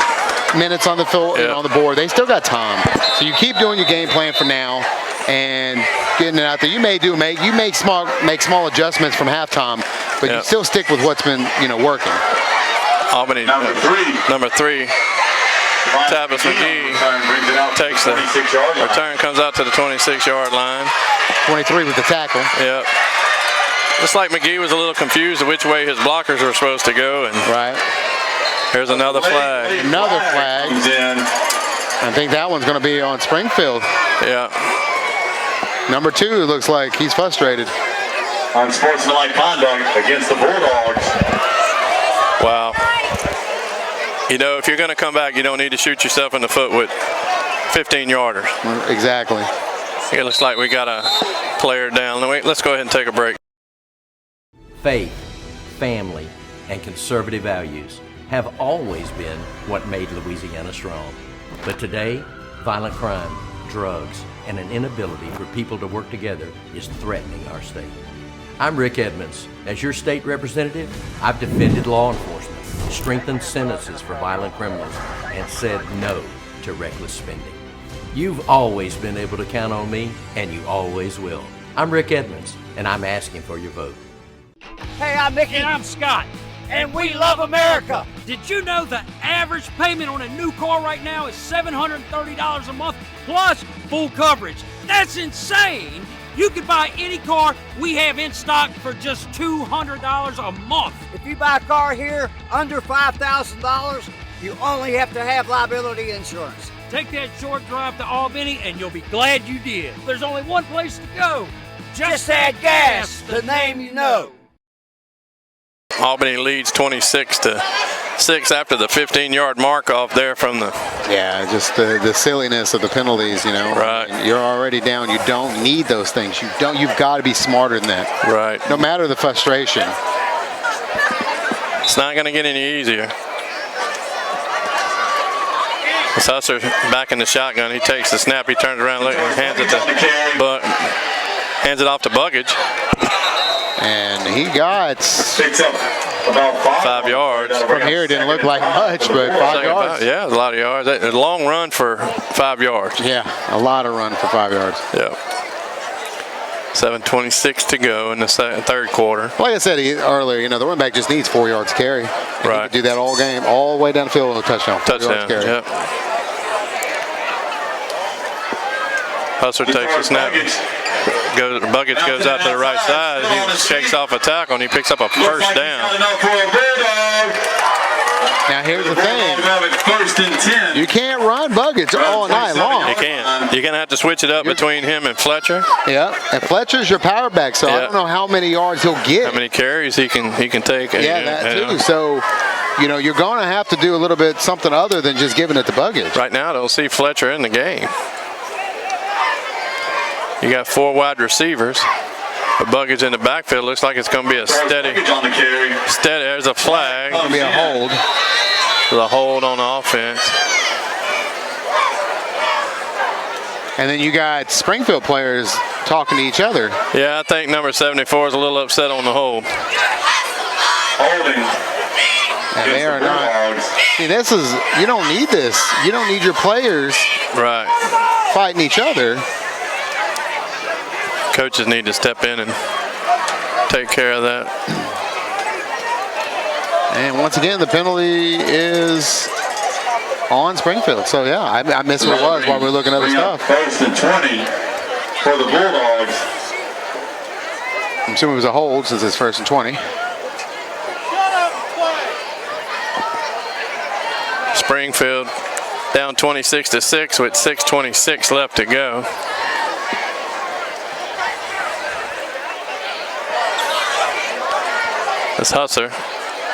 minutes on the field and on the board. They still got time. So you keep doing your game plan for now, and getting it out there. You make small adjustments from halftime, but you still stick with what's been working. Albany number three. Tavis McGee takes the return, comes out to the 26-yard line. 23 with the tackle. Yep. Looks like McGee was a little confused of which way his blockers were supposed to go. And here's another flag. Another flag. I think that one's going to be on Springfield. Yeah. Number 2 looks like he's frustrated. Unsportsmanlike conduct against the Bulldogs. Wow. If you're going to come back, you don't need to shoot yourself in the foot with 15-yarders. Exactly. It looks like we got a player down. Let's go ahead and take a break. Faith, family, and conservative values have always been what made Louisiana strong. But today, violent crime, drugs, and an inability for people to work together is threatening our state. I'm Rick Edmonds. As your state representative, I've defended law enforcement, strengthened sentences for violent criminals, and said no to reckless spending. You've always been able to count on me, and you always will. I'm Rick Edmonds, and I'm asking for your vote. Hey, I'm Mickey. And I'm Scott. And we love America. Did you know the average payment on a new car right now is $730 a month plus full coverage? That's insane. You can buy any car we have in stock for just $200 a month. If you buy a car here under $5,000, you only have to have liability insurance. Take that short drive to Albany and you'll be glad you did. There's only one place to go. Just add gas, the name you know. Albany leads 26-6 after the 15-yard mark off there from the. Yeah, just the silliness of the penalties, Right. You're already down. You don't need those things. You've got to be smarter than that. Right. No matter the frustration. It's not going to get any easier. It's Husser back in the shotgun. He takes the snap. He turns around and hands it off to Buggage. And he got about 5 yards. From here, it didn't look like much, but 5 yards. Yeah, a lot of yards. A long run for 5 yards. Yeah, a lot of run for 5 yards. Yeah. 7:26 to go in the third quarter. Like I said earlier, the running back just needs 4 yards carry. And right. He could do that all game, all the way down the field with a touchdown. Touchdown, yep. Husser takes the snap. Buggage goes out to the right side. He shakes off a tackle and he picks up a first down. Now here's the thing. You can't run Buggage all night long. You can't. You're going to have to switch it up between him and Fletcher. Yeah, and Fletcher's your power back, so I don't know how many yards he'll get. How many carries he can take. Yeah, that too. So, you're going to have to do a little bit something other than just giving it to Buggage. Right now, they'll see Fletcher in the game. You got 4 wide receivers. The Buggage in the backfield looks like it's going to be a steady. There's a flag. It's going to be a hold. There's a hold on the offense. And then you got Springfield players talking to each other. Yeah, I think number 74 is a little upset on the hold. Holding. And they are not. See, you don't need this. You don't need your players fighting each other. Coaches need to step in and take care of that. And once again, the penalty is on Springfield. So, yeah, I missed what it was while we were looking at other stuff. First and 20 for the Bulldogs. I'm assuming it was a hold since it's first and 20. Springfield down 26-6 with 6:26 left to go. This Husser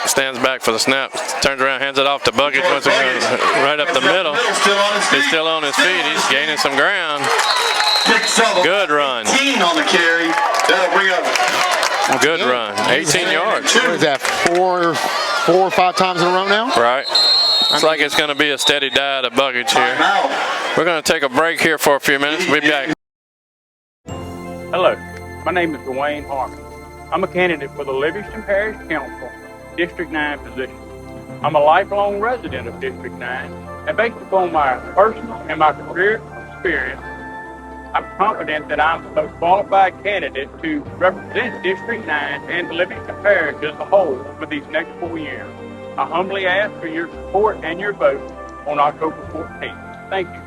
stands back for the snap, turns around, hands it off to Buggage once again, right up the middle. He's still on his feet. He's gaining some ground. Good run. 18 on the carry. That'll bring up. Good run. 18 yards. What is that, 4 or 5 times in a row now? Right. It's like it's going to be a steady diet of Buggage here. We're going to take a break here for a few minutes. We'll be back. Hello, my name is Dwayne Harmon. I'm a candidate for the Livingston Parish Council, District 9 position. I'm a lifelong resident of District 9, and based upon my personal and my career experience, I'm confident that I'm the most qualified candidate to represent District 9 and the Livingston Parish as a whole for these next 4 years. I humbly ask for your support and your vote on October 14th. Thank you.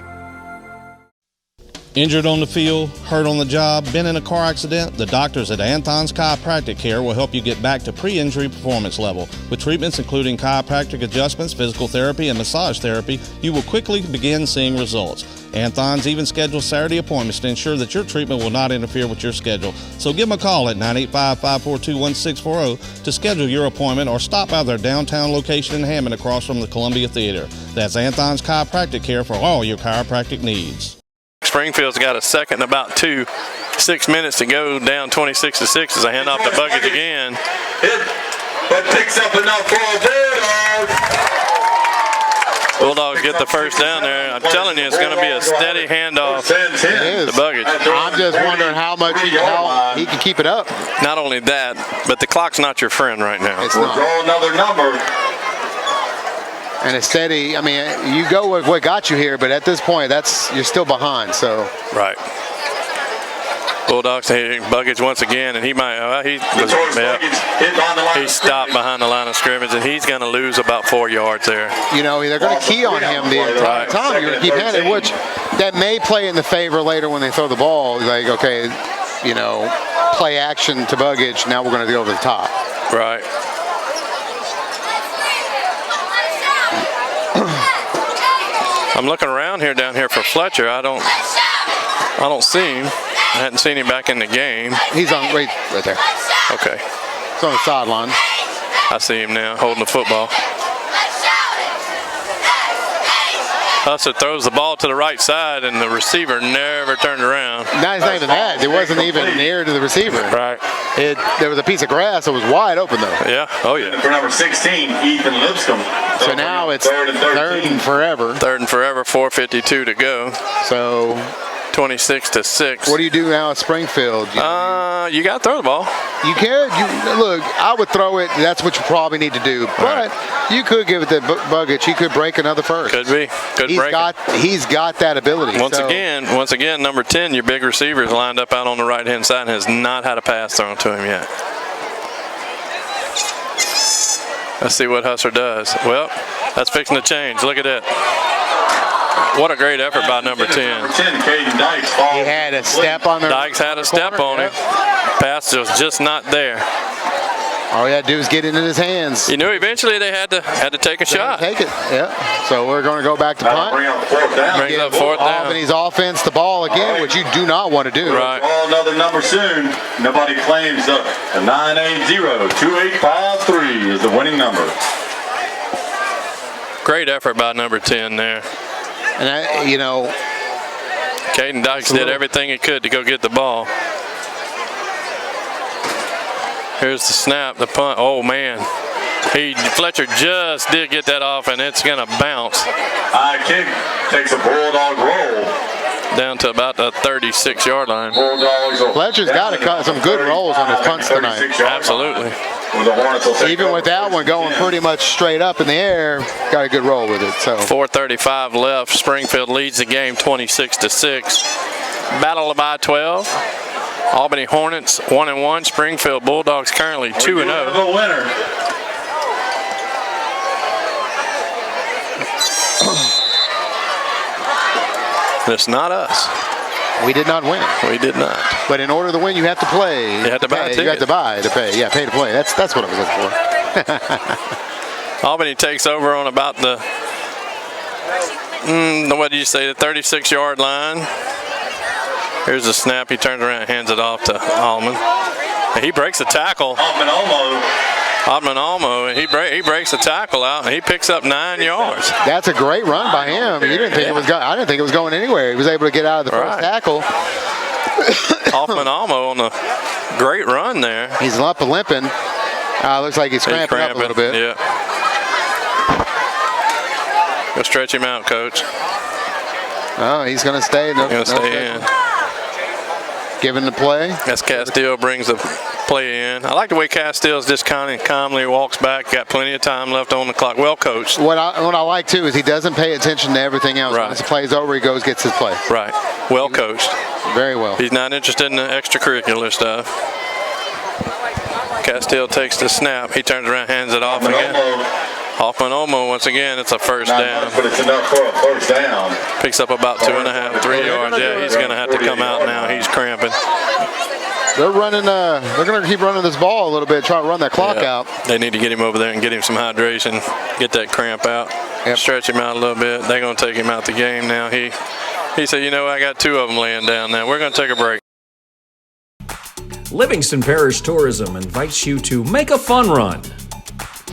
Injured on the field, hurt on the job, been in a car accident? The doctors at Anthon's Chiropractic Care will help you get back to pre-injury performance level. With treatments including chiropractic adjustments, physical therapy, and massage therapy, you will quickly begin seeing results. Anthon's even schedules Saturday appointments to ensure that your treatment will not interfere with your schedule. So give them a call at 985-542-1640 to schedule your appointment or stop by their downtown location in Hammond across from the Columbia Theater. That's Anthon's Chiropractic Care for all your chiropractic needs. Springfield's got a second, about 6 minutes to go, down 26-6 as I hand off to Buggage again. But picks up enough for a Bulldog. Bulldogs get the first down there. I'm telling you, it's going to be a steady handoff to Buggage. I'm just wondering how much he can keep it up. Not only that, but the clock's not your friend right now. It's We'll not. draw another number. And it's steady. I mean, you go with what got you here, but at this point, you're still behind. So Right. Bulldogs hitting Buggage once again, and he might. He stopped behind the line of scrimmage, and he's going to lose about 4 yards there. you know they're going to key on him the entire time. You're going to keep handing, which that may play in the favor later when they throw the ball. Like, okay, play action to Buggage. Now we're going to go over the top. Right. I'm looking around down here for Fletcher. I don't see him. I hadn't seen him back in the game. He's on right there. Okay. He's on the sideline. I see him now holding the football. Husser throws the ball to the right side, and the receiver never turned around. No, it's not even that. It wasn't even near to the receiver. Right. There was a piece of grass that was wide open, though. Yeah. Oh, yeah. For number 16, Ethan Lipscomb. So now it's third and forever. 4:52 to go. So 26-6. what do you do now at Springfield? You got to throw the ball. You can. Look, I would throw it. That's what you probably need to do. But you could give it to Buggage. He could break another first. Could be. He's got that ability. Once again, number 10, your big receiver, is lined up out on the right-hand side and has not had a pass thrown to him yet. Let's see what Husser does. Well, that's fixing to change. Look at that. What a great effort by number 10. He had a step on there. Dykes had a step on him. Pass was just not there. All he had to do was get it in his hands. You knew eventually they had to take a shot. Take it, yeah. So we're going to go back to punt. Brings up fourth down. Albany's offense the ball again, which you do not want to do. Right. Draw another number soon. Nobody claims the 980-2853 is the winning number. Great effort by number 10 there. And Caden Dykes did everything he could to go get the ball. Here's the snap, the punt. Oh, man. Fletcher just did get that off, and it's going to bounce. High kick takes a Bulldog roll. Down to about the 36-yard line. Fletcher's got to cut some good rolls on his punts tonight. Absolutely. Even with that one going pretty much straight up in the air, got a good roll with it. So 4:35 left. Springfield leads the game 26-6. Battle by 12. Albany Hornets 1-1. Springfield Bulldogs currently 2-0. The winner. It's not us. We did not win. We did not. But in order to win, you have to play. You have to buy a ticket. You have to buy to pay. Yeah, pay to play. That's what I was looking for. Albany takes over on about the, what did you say, the 36-yard line. Here's the snap. He turns around and hands it off to Allman. And he breaks a tackle. Oddman Almo, and he breaks the tackle out, and he picks up 9 yards. That's a great run by him. You didn't think it was going. I didn't think it was going anywhere. He was able to get out of the first tackle. Hoffman Almo on a great run there. He's limping. Looks like he's cramping up a little bit. Yeah. Go stretch him out, Coach. Oh, he's going to stay. He's going to stay in. Given the play. As Castile brings the play in. I like the way Castile's just kind of calmly walks back. Got plenty of time left on the clock. Well coached. What I like, too, is he doesn't pay attention to everything else. Right. Once the play's over, he goes, gets his play. Right. Well coached. Very well. He's not interested in the extracurricular stuff. Castile takes the snap. He turns around, hands it off again. Hoffman-Olmo, once again, it's a first down. But it's enough for a first down. Picks up about 2.5, 3 yards. Yeah, he's going to have to come out now. He's cramping. They're running. They're going to keep running this ball a little bit, try to run that clock out. They need to get him over there and get him some hydration, get that cramp out, stretch him out a little bit. They're going to take him out the game now. He said, you know, I got 2 of them laying down now. We're going to take a break. Livingston Parish Tourism invites you to make a fun run.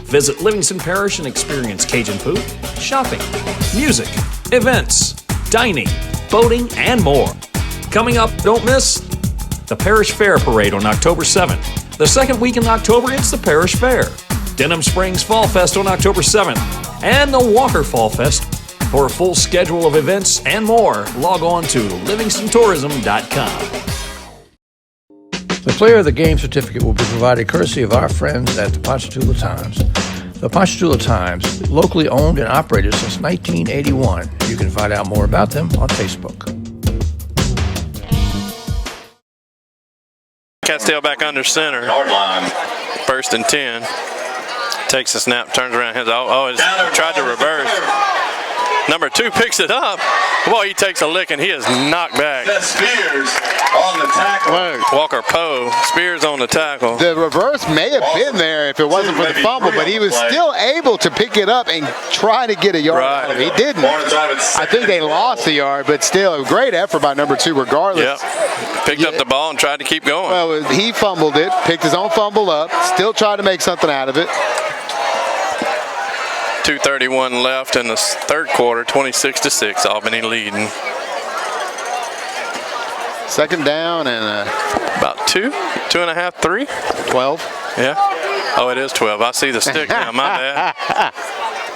Visit Livingston Parish and experience Cajun food, shopping, music, events, dining, boating, and more. Coming up, don't miss the Parish Fair Parade on October 7th. The second week in October, it's the Parish Fair. Denham Springs Fall Fest on October 7th. And the Walker Fall Fest. For a full schedule of events and more, log on to livingstontourism.com. The Player of the Game certificate will be provided courtesy of our friends at the Ponchatoula Times. The Ponchatoula Times, locally owned and operated since 1981. You can find out more about them on Facebook. Castile back under center. Yard line. 1st and 10. Takes the snap, turns around, hands it. Tried to reverse. Number 2 picks it up. Boy, he takes a lick and he is knocked back. That's Spears on the tackle. Walker Poe, Spears on the tackle. The reverse may have been there if it wasn't for the fumble, but he was still able to pick it up and try to get a yard out of it. He didn't. I think they lost a yard, but still a great effort by number 2 regardless. Yep. Picked up the ball and tried to keep going. Well, he fumbled it, picked his own fumble up, still tried to make something out of it. 2:31 left in the 3rd quarter, 26-6, Albany leading. 2nd down and about 2.5, 3? 12. Yeah. Oh, it is 12. I see the stick now. My bad.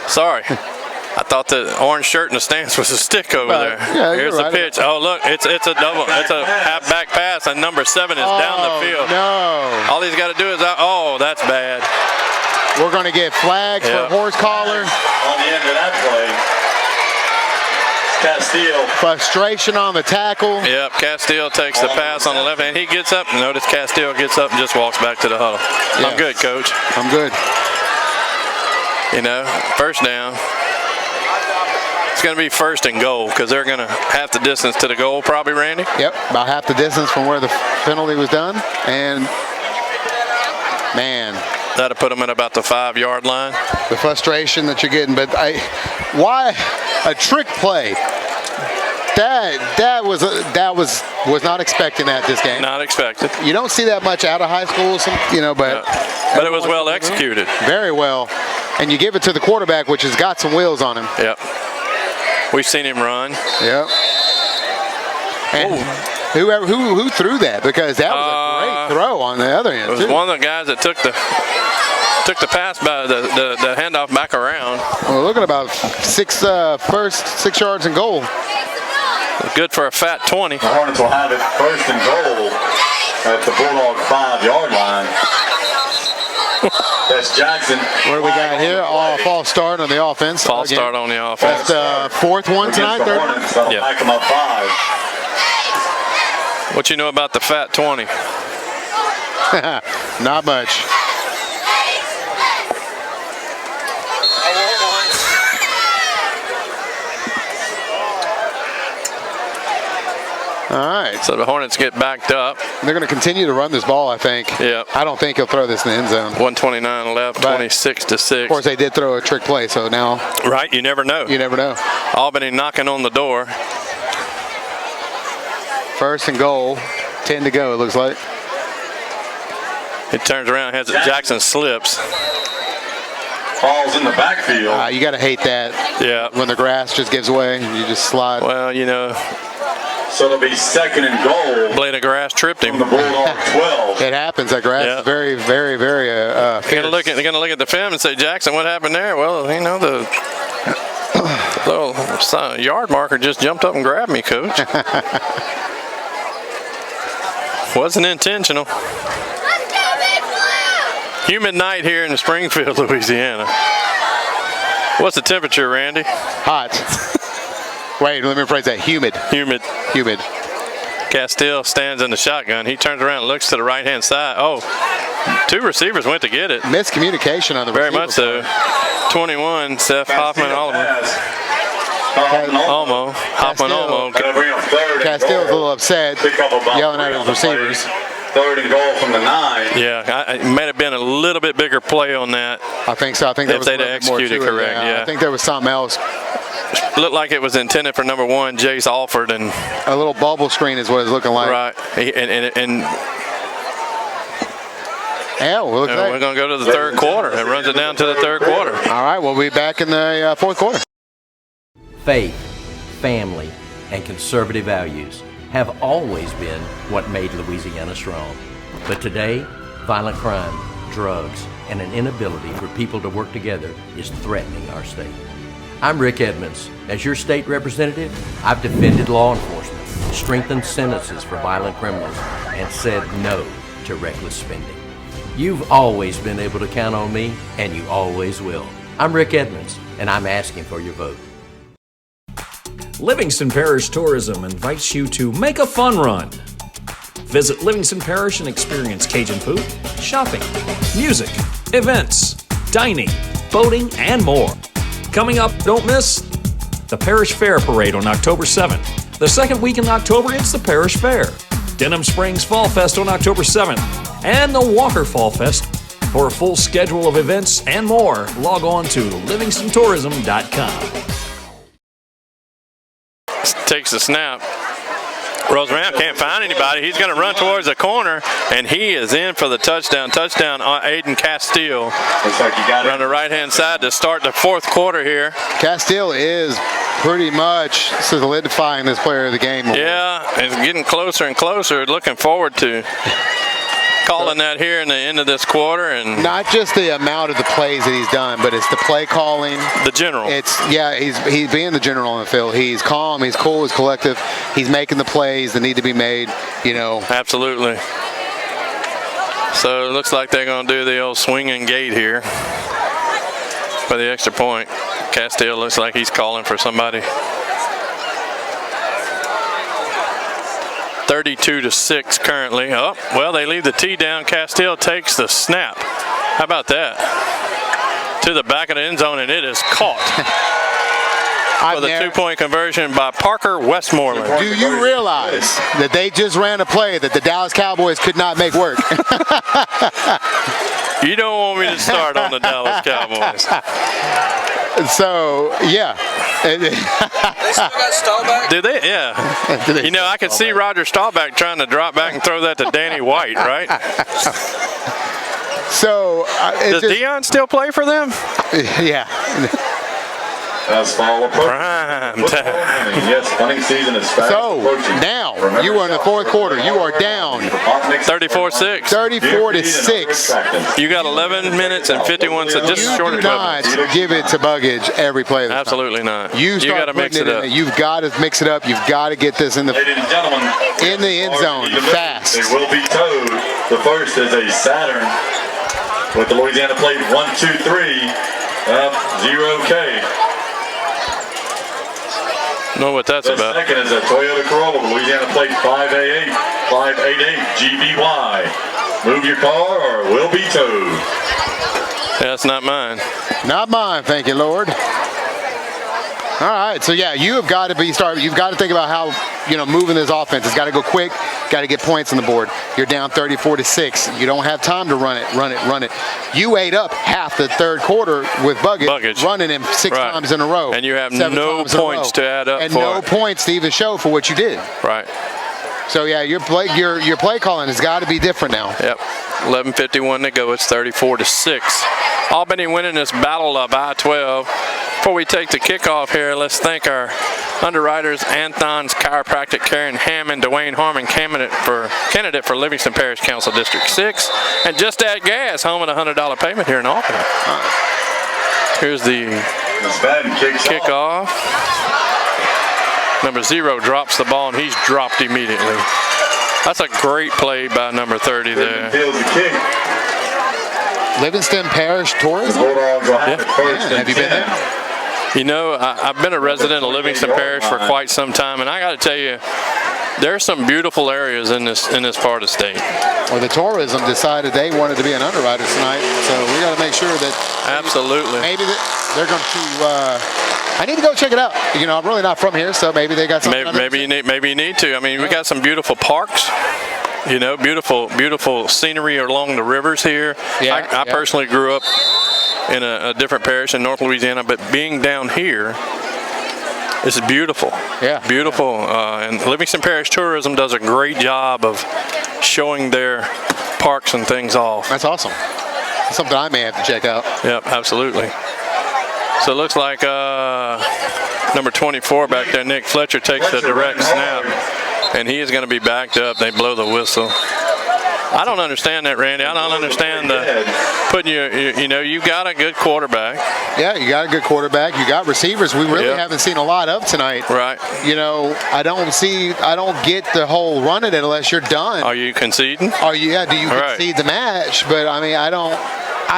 Sorry. I thought the orange shirt in the stands was a stick over there. Yeah, here's the pitch. Oh, look, it's a double. It's a half-back pass, and number 7 is down the field. No. All he's got to do is, that's bad. We're going to get flagged for horse collar. On the end of that play, Castile. Frustration on the tackle. Yep, Castile takes the pass on the left hand. He gets up. Notice Castile gets up and just walks back to the huddle. Yeah. I'm good, Coach. I'm good. You know, 1st down. It's going to be 1st and goal because they're going to half the distance to the goal, probably, Randy. Yep, about half the distance from where the penalty was done. And, man. That'll put them at about the 5-yard line. The frustration that you're getting, but why a trick play? That was not expecting that this game. Not expected. You don't see that much out of high school, but it was well executed. Very well, and you give it to the quarterback, which has got some wheels on him. Yep. We've seen him run. Yep. And who threw that? Because that was a great throw on the other end. It was one of the guys that took the pass by the handoff back around. We're looking about 6 yards and goal. Good for a fat 20. The Hornets will have it 1st and goal at the Bulldog 5-yard line. That's Jackson. What do we got here? False start on the offense. False start on the offense. That's the 4th one tonight. That'll back them up 5. What you know about the fat 20? Not much. All right. So the Hornets get backed up. They're going to continue to run this ball, I think. Yep. I don't think he'll throw this in the end zone. 129 left, 26-6. Of course, they did throw a trick play, so now. Right, you never know. You never know. Albany knocking on the door. 1st and goal. 10 to go, it looks like. He turns around, has it. Jackson slips. Falls in the backfield. You got to hate that. Yeah. When the grass just gives way and you just slide. Well, you know. So it'll be 2nd and goal. Blade of grass tripped him. From the Bulldog 12. It happens. That grass is very, very, very. They're going to look at the film and say, Jackson, what happened there? Well, you know, the little yard marker just jumped up and grabbed me, Coach. Wasn't intentional. Humid night here in Springfield, Louisiana. What's the temperature, Randy? Hot. Wait, let me rephrase that. Humid. Castile stands in the shotgun. He turns around and looks to the right-hand side. Oh, 2 receivers went to get it. Miscommunication on the Very receiver much so. 21, Seth Hoffman, Oliver. Hoffman. Castile's a little upset, yelling at his receivers. 3rd and goal from the 9. Yeah, it might have been a little bit bigger play on that. I think so. I think that if was they'd have executed correct. Yeah. I think there was something else. Looked like it was intended for number 1, Jace Alford, and a little bubble screen is what it's looking like. Right, and yeah, we're going to go to the 3rd quarter. It runs it down to the 3rd quarter. All right, we'll be back in the 4th quarter. Faith, family, and conservative values have always been what made Louisiana strong. But today, violent crime, drugs, and an inability for people to work together is threatening our state. I'm Rick Edmonds. As your state representative, I've defended law enforcement, strengthened sentences for violent criminals, and said no to reckless spending. You've always been able to count on me, and you always will. I'm Rick Edmonds, and I'm asking for your vote. Livingston Parish Tourism invites you to make a fun run. Visit Livingston Parish and experience Cajun food, shopping, music, events, dining, boating, and more. Coming up, don't miss the Parish Fair Parade on October 7th. The second week in October, it's the Parish Fair. Denham Springs Fall Fest on October 7th, and the Walker Fall Fest. For a full schedule of events and more, log on to livingstontourism.com. Takes the snap. Rolls around, can't find anybody. He's going to run towards the corner, and he is in for the touchdown. Touchdown on Aiden Castile. Looks like you got it. On the right-hand side to start the 4th quarter here. Castile is pretty much solidifying this player of the game. Yeah, it's getting closer and closer. Looking forward to calling that here in the end of this quarter. And not just the amount of the plays that he's done, but it's the play calling. The general. He's being the general on the field. He's calm, he's cool, he's collective. He's making the plays that need to be made, Absolutely. So it looks like they're going to do the old swinging gate here for the extra point. Castile looks like he's calling for somebody. 32-6 currently. Oh, well, they leave the tee down. Castile takes the snap. How about that? To the back of the end zone, and it is caught. For the 2-point conversion by Parker Westmoreland. Do you realize that they just ran a play that the Dallas Cowboys could not make work? You don't want me to start on the Dallas Cowboys. So, yeah. They still got Staubach? Do they? Yeah. I could see Roger Staubach trying to drop back and throw that to Danny White, right? So, does Dion still play for them? Yeah. As fall approach. Prime time. Yes, hunting season is fast approaching. Now you are in the 4th quarter. You are down 34-6. 34-6. You got 11 minutes and 51 seconds, just short of 12 minutes. You do not give it to Buggage every play. Absolutely not. You got to mix it up. You've got to mix it up. You've got to get this in the Ladies and gentlemen, end zone fast. It will be towed. The first is a Saturn with the Louisiana plate 1-2-3 up 0K. Know what that's the about. The second is a Toyota Corolla, Louisiana plate 588 GBY. Move your car or will be towed. That's not mine. Not mine, thank you, Lord. All right, so yeah, you have got to be starting. You've got to think about how moving this offense. It's got to go quick. Got to get points on the board. You're down 34-6. You don't have time to run it. You ate up half the 3rd quarter with Buggage. Running him 6 times in a row. And you have no points to add up and for no points to even show for what you did. Right. So yeah, your play calling has got to be different now. Yep. 11:51 to go. It's 34-6. Albany winning this battle of I-12. Before we take the kickoff here, let's thank our underwriters, Anthon's Chiropractic, Karen Hammond, Dwayne Harmon, candidate for Livingston Parish Council District 6, and Just Add Gas, home of the $100 payment here in Albany. Here's the kickoff. Number 0 drops the ball, and he's dropped immediately. That's a great play by number 30 there. Livingston Parish Tourism? Have you been there? I've been a resident of Livingston Parish for quite some time, and I got to tell you, There's some beautiful areas in this part of the state. Well, the tourism decided they wanted to be an underwriter tonight, so we got to make sure that absolutely maybe they're going to. I need to go check it out. You know, I'm really not from here, so maybe they got something. Maybe you need to. I mean, we got some beautiful parks. You know, beautiful scenery along the rivers here. Yeah, I personally grew up in a different parish in North Louisiana, but being down here, it's beautiful. Yeah. Beautiful. And Livingston Parish Tourism does a great job of showing their parks and things off. That's awesome. That's something I may have to check out. Yep, absolutely. So it looks like number 24 back there, Nick Fletcher, takes the direct snap. And he is going to be backed up. They blow the whistle. I don't understand that, Randy. I don't understand putting you know, you got a good quarterback. Yeah, you got a good quarterback. You got receivers we really haven't seen a lot of tonight. Right. You know, I don't get the whole run it unless you're done. Are you conceding? Do you concede the match? But I mean, I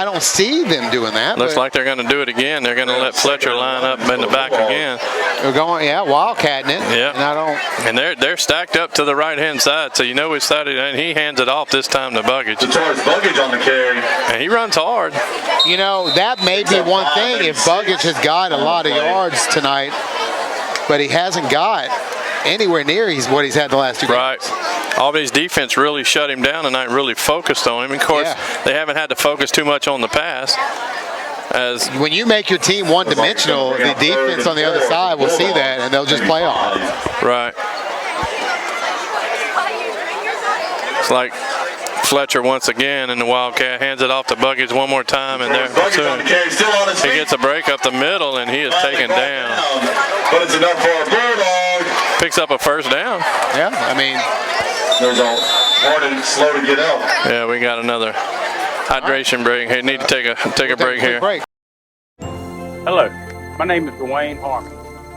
don't see them doing that. Looks like they're going to do it again. They're going to let Fletcher line up in the back again. They're going, wildcatting it. Yeah. And they're stacked up to the right-hand side, so you know which side and he hands it off this time to Buggage. To charge Buggage on the carry. And he runs hard. You know, that may be one thing if Buggage has got a lot of yards tonight, but he hasn't got anywhere near what he's had the last two games. Right. Albany's defense really shut him down tonight, really focused on him. Of course, they haven't had to focus too much on the pass. As when you make your team one-dimensional, the defense on the other side will see that, and they'll just play off. Right. It's like Fletcher once again, and the Wildcat hands it off to Buggage one more time, and there he gets a break up the middle, and he is taken down. But it's enough for a Bulldog. Picks up a first down. Yeah, I mean, there's a Hornet slow to get out. Yeah, we got another hydration break. Hey, need to take a break here. Hello, my name is Dwayne Harmon.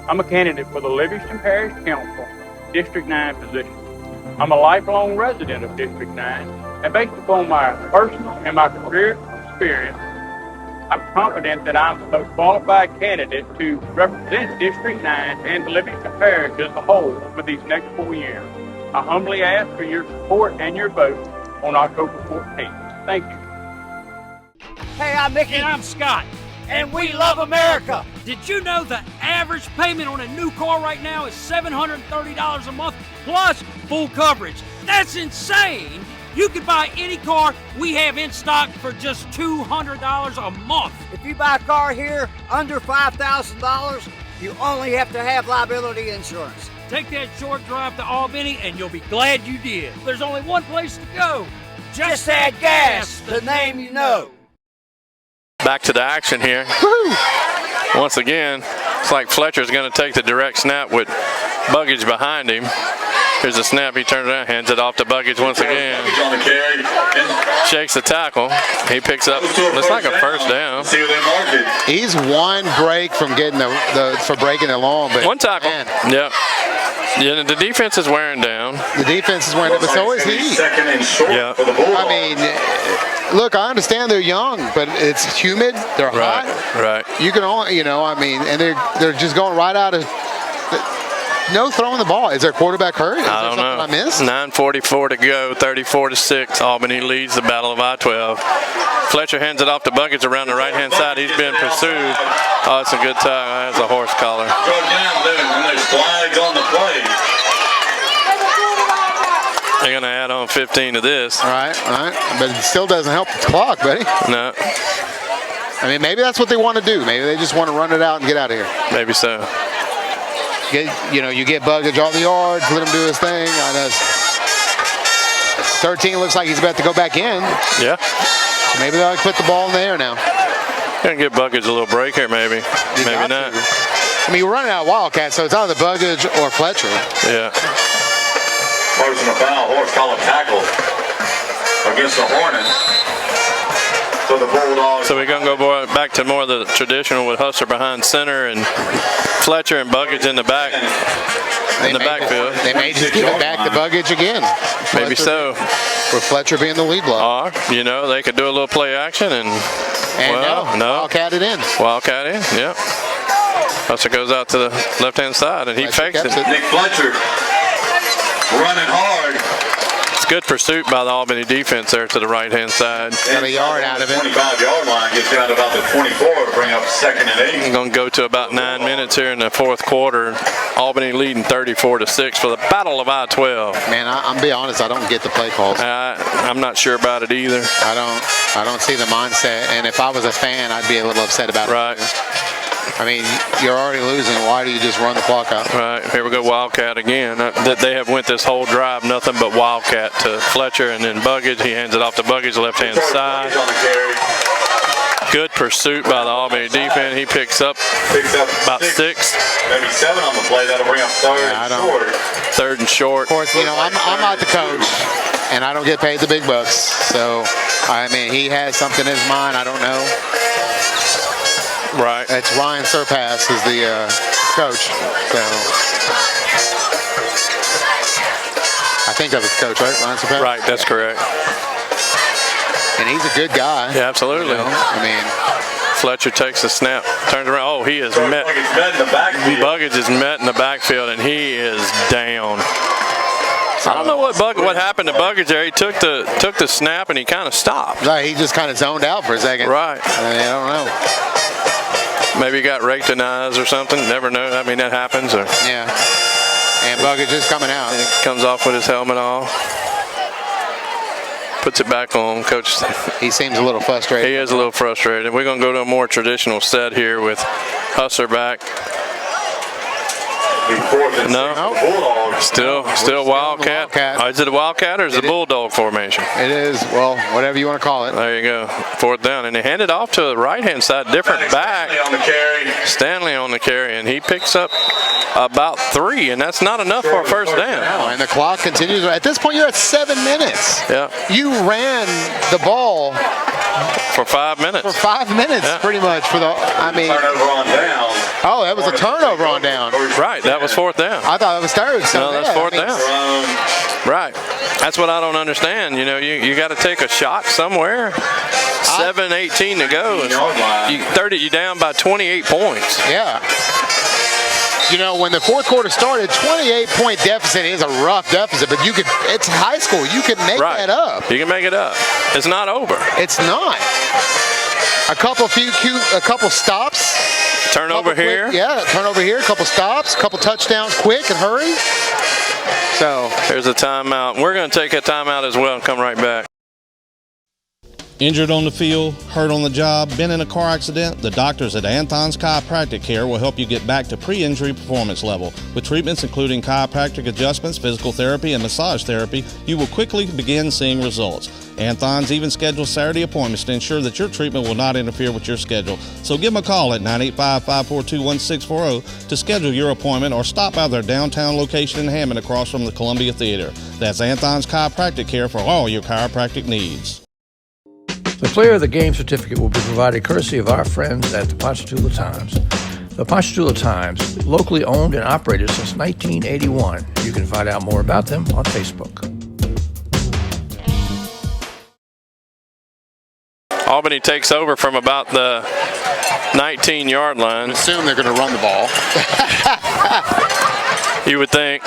I'm a candidate for the Livingston Parish Council, District 9 position. I'm a lifelong resident of District 9, and based upon my personal and my career experience, I'm confident that I'm the most qualified candidate to represent District 9 and the Livingston Parish as a whole for these next 4 years. I humbly ask for your support and your vote on October 14th. Thank you. Hey, I'm Mickey. And I'm Scott. And we love America. Did you know the average payment on a new car right now is $730 a month plus full coverage? That's insane. You can buy any car we have in stock for just $200 a month. If you buy a car here under $5,000, you only have to have liability insurance. Take that short drive to Albany and you'll be glad you did. There's only one place to go. Just add gas, the name you know. Back to the action here. Woo! Once again, it's like Fletcher's going to take the direct snap with Buggage behind him. Here's a snap. He turns around, hands it off to Buggage once again. Shakes the tackle. He picks up, looks like a first down. He's one break from getting for breaking it long. But one tackle. Man. Yep. Yeah, the defense is wearing down. The defense is wearing down, but so is he. Yeah. I mean, look, I understand they're young, but it's humid. They're hot. Right. You can only, you know, I mean, and they're just going right out of. No throwing the ball. Is their quarterback hurt? Is I don't know. I missed? 9:44 to go. 34-6. Albany leads the Battle of I-12. Fletcher hands it off to Buggage around the right-hand side. He's being pursued. Oh, it's a good tackle. That's a horse collar. Go down, and there's flags on the play. They're going to add on 15 to this. All right. But it still doesn't help the clock, buddy. No. I mean, maybe that's what they want to do. Maybe they just want to run it out and get out of here. Maybe so. You get Buggage all the yards, let him do his thing. 13 looks like he's about to go back in. Yeah. So maybe they'll put the ball in the air now. Gonna give Buggage a little break here, maybe. Maybe not. I mean, you're running out of Wildcats, so it's either Buggage or Fletcher. Yeah. Personal foul, horse collar tackle against the Hornets. So the Bulldogs. So we're going to go back to more of the traditional with Hustler behind center and Fletcher and Buggage in the back, in the backfield. They may just give it back to Buggage again. Maybe so. With Fletcher being the lead block. Or, you know, they could do a little play action and no. Wildcat it in. Wildcat in, yeah. Hustler goes out to the left-hand side and he fakes it. Nick Fletcher. running hard. It's good pursuit by the Albany defense there to the right-hand side. Got a yard out of it. 25-yard line gets down to about the 24 to bring up 2nd and 8. I'm going to go to about 9 minutes here in the fourth quarter. Albany leading 34-6 for the Battle of I-12. Man, I'm be honest, I don't get the play calls. I'm not sure about it either. I don't see the mindset, and if I was a fan, I'd be a little upset about it. Right. I mean, you're already losing. Why do you just run the clock out? Right. Here we go, Wildcat again. They have went this whole drive nothing but Wildcat to Fletcher, and then Buggage. He hands it off to Buggage, left-hand side. Good pursuit by the Albany defense. He picks up about 6. Maybe 7 on the play. That'll bring up 3rd and short. 3rd and short. Of course, you know, I'm not the coach, and I don't get paid the big bucks. So, I mean, he has something in his mind. I don't know. Right. It's Ryan Surpass is the coach. So, I think that was the coach, right? Ryan Surpass? Right, that's correct. And he's a good guy. Yeah, absolutely. You know? I mean, Fletcher takes the snap, turns around. Oh, he is met. Buggage is met in the backfield, and he is down. I don't know what happened to Buggage there. He took the snap and he kind of stopped. Right, he just kind of zoned out for a second. Right. I don't know. Maybe he got raked in the eyes or something. Never know. I mean, that happens. Or yeah. And Buggage is coming out. And he comes off with his helmet off. Puts it back on, Coach. He seems a little frustrated. He is a little frustrated. We're going to go to a more traditional set here with Husser back. No, still Wildcat. Is it a Wildcat or is it a Bulldog formation? It is, well, whatever you want to call it. There you go, 4th down. And they hand it off to the right-hand side, different back. Stanley on the carry, and he picks up about 3, and that's not enough for a first down. And the clock continues. At this point, you're at 7 minutes. Yeah. You ran the ball for 5 minutes. For 5 minutes, pretty much. Turnover on down. Oh, that was a turnover on down. Right, that was 4th down. I thought it was 3rd. So no, that's 4th down. Right. That's what I don't understand. You know, you got to take a shot somewhere. 7:18 to go. You're down by 28 points. Yeah. You know, when the fourth quarter started, 28-point deficit is a rough deficit, but it's high school. You can make that up. You can make it up. It's not over. It's not. A couple stops. Turnover here. Turnover here. A couple stops. A couple touchdowns quick and hurry. So here's a timeout. We're going to take a timeout as well and come right back. Injured on the field, hurt on the job, been in a car accident? The doctors at Anthon's Chiropractic Care will help you get back to pre-injury performance level. With treatments including chiropractic adjustments, physical therapy, and massage therapy, you will quickly begin seeing results. Anthon's even schedules Saturday appointments to ensure that your treatment will not interfere with your schedule. So give them a call at 985-542-1640 to schedule your appointment or stop by their downtown location in Hammond across from the Columbia Theater. That's Anthon's Chiropractic Care for all your chiropractic needs. The Player of the Game certificate will be provided courtesy of our friends at the Ponchatoula Times. The Ponchatoula Times, locally owned and operated since 1981. You can find out more about them on Facebook. Albany takes over from about the 19-yard line. Assume they're going to run the ball. You would think.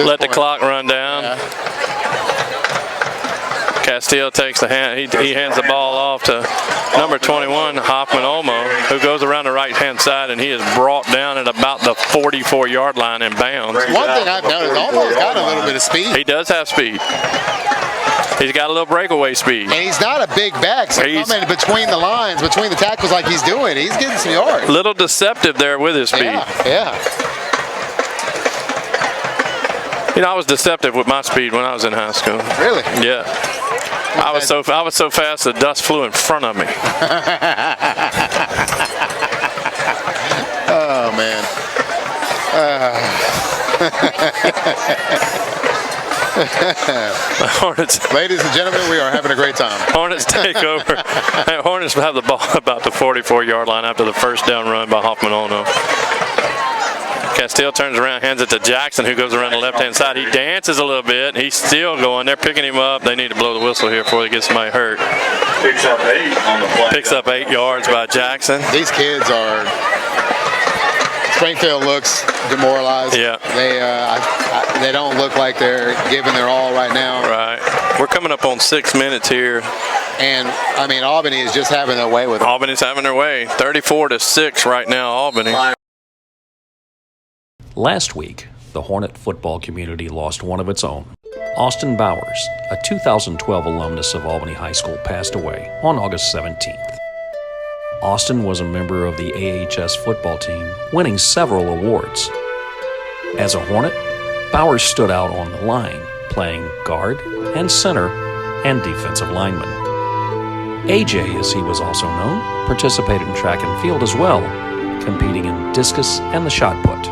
Let the clock run down. Yeah. Castile takes the hand. He hands the ball off to number 21, Hoffman Olmo, who goes around the right-hand side, and he is brought down at about the 44-yard line in bounds. One thing I've noticed, Olmo's got a little bit of speed. He does have speed. He's got a little breakaway speed. And he's not a big back, so coming between the lines, between the tackles like he's doing, he's getting some yards. A little deceptive there with his speed. Yeah. You know, I was deceptive with my speed when I was in high school. Really? Yeah. I was so fast the dust flew in front of me. Oh man. Hornets. Ladies and gentlemen, we are having a great time. Hornets take over. Hornets have the ball about the 44-yard line after the first down run by Hoffman Olmo. Castile turns around, hands it to Jackson, who goes around the left-hand side. He dances a little bit. He's still going. They're picking him up. They need to blow the whistle here before they get somebody hurt. Picks up 8 on the play. Picks up 8 yards by Jackson. These kids are Springfield looks demoralized. Yeah. They don't look like they're giving their all right now. Right. We're coming up on 6 minutes here. And, I mean, Albany is just having their way with it. Albany's having their way. 34-6 right now, Albany. Last week, the Hornet football community lost one of its own. Austin Bowers, a 2012 alumnus of Albany High School, passed away on August 17th. Austin was a member of the AHS football team, winning several awards. As a Hornet, Bowers stood out on the line, playing guard and center and defensive lineman. AJ, as he was also known, participated in track and field as well, competing in discus and the shot put.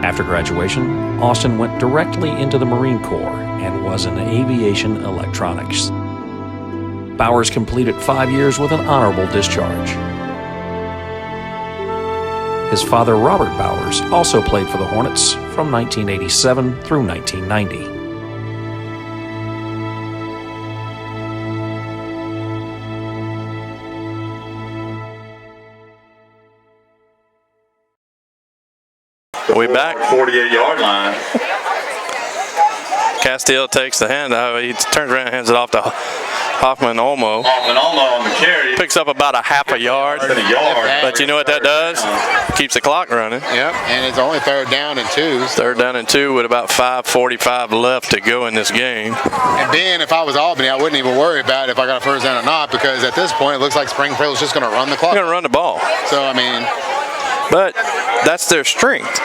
After graduation, Austin went directly into the Marine Corps and was in aviation electronics. Bowers completed 5 years with an honorable discharge. His father, Robert Bowers, also played for the Hornets from 1987 through 1990. We back. 48-yard line. Castile takes the handoff. He turns around and hands it off to Hoffman Olmo. Hoffman Olmo on the carry. Picks up about a half a yard. But you know what that does? Keeps the clock running. Yep, and it's only 3rd down and 2. 3rd down and 2 with about 5:45 left to go in this game. And Ben, if I was Albany, I wouldn't even worry about if I got a 1st down or not, because at this point it looks like Springfield's just going to run the clock. They're going to run the ball. So, I mean. But that's their strength.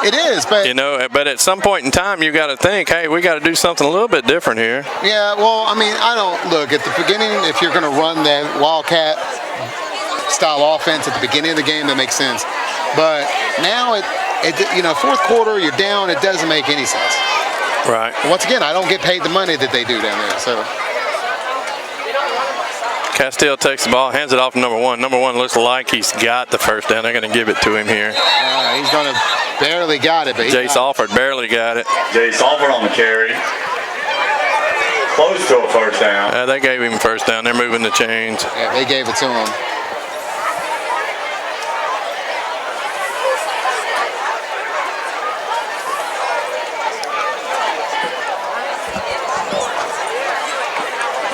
It is, but. You know, but at some point in time, you got to think, hey, we got to do something a little bit different here. Yeah, well, I mean, I don't look at the beginning. If you're going to run that Wildcat style offense at the beginning of the game, that makes sense. But now, you know, 4th quarter, you're down. It doesn't make any sense. Right. Once again, I don't get paid the money that they do down there. So. Castile takes the ball, hands it off to number 1. Number 1 looks like he's got the 1st down. They're going to give it to him here. He's going to barely got it. But Jace Alford barely got it. Jace Alford on the carry. Close to a 1st down. They gave him 1st down. They're moving the chains. Yeah, they gave it to him.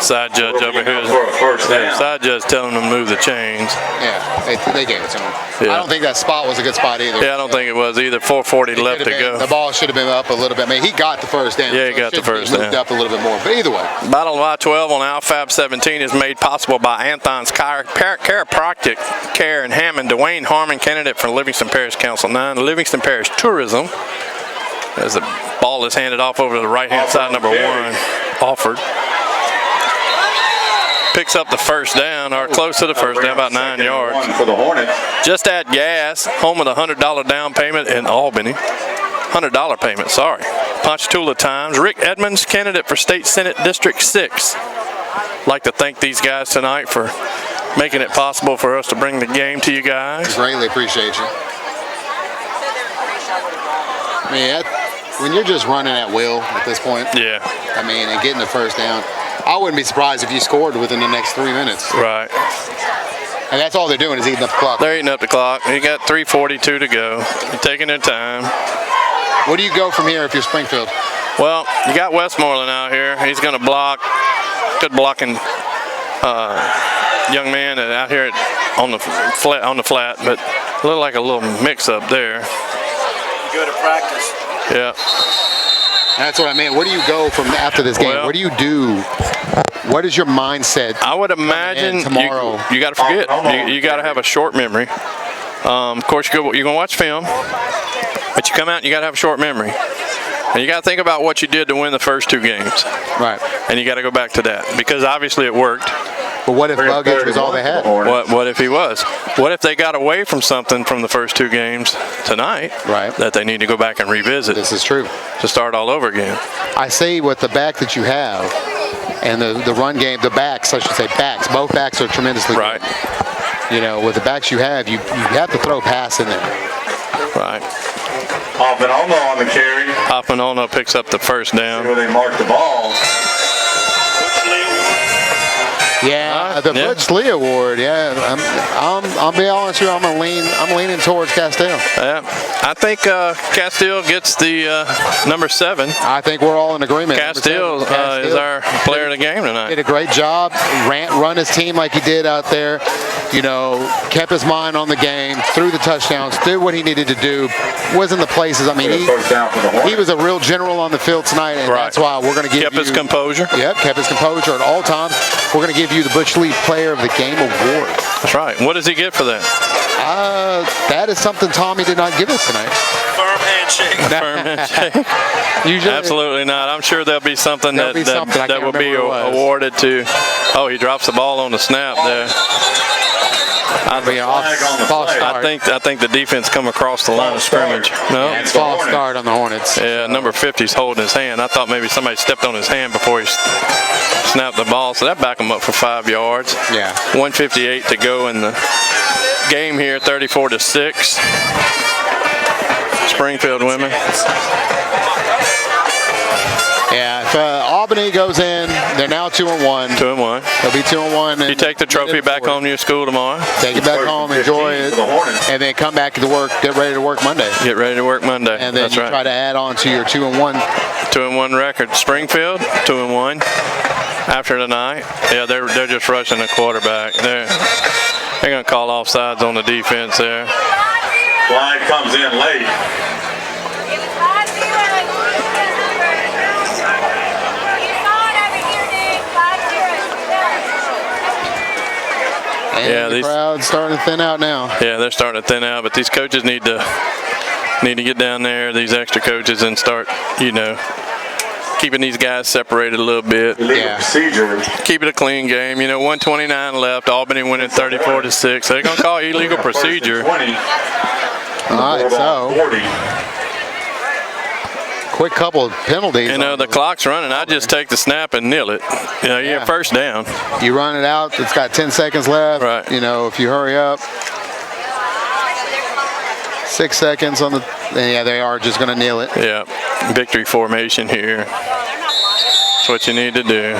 Side judge over here. Side judge telling them to move the chains. Yeah, they gave it to him. Yeah. I don't think that spot was a good spot either. Yeah, I don't think it was either. 4:40 left to go. The ball should have been up a little bit. I mean, he got the 1st down. Yeah, he got the 1st down. Moved up a little bit more, but either way. Battle of I-12 on Alfab 17 is made possible by Anthon's Chiropractic Care in Hammond. Dwayne Harmon, candidate for Livingston Parish Council 9. Livingston Parish Tourism. As the ball is handed off over to the right-hand side, number 1, Alford. Picks up the 1st down, or close to the 1st down, about 9 yards. For the Hornets. Just at gas, home of the $100 down payment in Albany. $100 payment, sorry. Ponchatoula Times. Rick Edmonds, candidate for State Senate District 6. Like to thank these guys tonight for making it possible for us to bring the game to you guys. Greatly appreciate you. I mean, when you're just running at will at this point. Yeah. I mean, and getting the 1st down. I wouldn't be surprised if you scored within the next 3 minutes. Right. And that's all they're doing is eating up the clock. They're eating up the clock. You got 3:42 to go. They're taking their time. Where do you go from here if you're Springfield? Well, you got Westmoreland out here. He's going to block. Good blocking young man out here on the flat, but looked like a little mix-up there. Good at practice. Yeah. That's what I mean. Where do you go from after this game? Well, what do you do? What is your mindset? I would imagine tomorrow. You got to forget. You got to have a short memory. Of course, you're going to watch film, but you come out and you got to have a short memory. And you got to think about what you did to win the first 2 games. Right. And you got to go back to that because obviously it worked. But what if luggage was all they had? What if he was? What if they got away from something from the first 2 games tonight that they need to go back and revisit? This is true. To start all over again. I say with the back that you have and the run game, the backs, I should say backs, both backs are tremendously good. You know, with the backs you have to throw a pass in there. Right. Hoffman Olmo on the carry. Hoffman Olmo picks up the 1st down. See where they mark the ball. Yeah, the Butch Lee Award. Yeah, I'll be honest with you. I'm leaning towards Castile. Yeah, I think Castile gets the number 7. I think we're all in agreement. Castile is our player of the game tonight. Did a great job. Run his team like he did out there. You know, kept his mind on the game, threw the touchdowns, did what he needed to do. Was in the places. I mean, he was a real general on the field tonight, and that's why we're going to give kept his composure. Yep, kept his composure at all times. We're going to give you the Butch Lee Player of the Game Award. That's right. What does he get for that? That is something Tommy did not give us tonight. Firm handshake. Firm handshake. Usually, absolutely not. I'm sure there'll be something that will be awarded to. Oh, he drops the ball on the snap there. I think the defense come across the line of scrimmage. No, it's false start on the Hornets. Yeah, number 50's holding his hand. I thought maybe somebody stepped on his hand before he snapped the ball, so that backed him up for 5 yards. Yeah. 1:58 to go in the game here. 34-6. Springfield women. Yeah, if Albany goes in, they're now 2-1. 2-1. They'll be 2-1. You take the trophy back home to your school tomorrow. Take it back home, enjoy it, and then come back to work. Get ready to work Monday. Get ready to work Monday. And then That's right. Try to add on to your 2-1. 2-1 record. Springfield 2-1 after tonight. Yeah, they're just rushing the quarterback. They're going to call offsides on the defense there. Flag comes in late. And the crowd's starting to thin out now. Yeah, they're starting to thin out, but these coaches need to get down there, these extra coaches, and start, keeping these guys separated a little bit. Yeah. Procedure. Keep it a clean game. 1:29 left. Albany winning 34-6. They're going to call illegal procedure. All right, so quick couple of penalties. The clock's running. I just take the snap and kneel it. You get first down. You run it out. It's got 10 seconds left. Right. If you hurry up. 6 seconds on the. Yeah, they are just going to kneel it. Yeah. Victory formation here. That's what you need to do.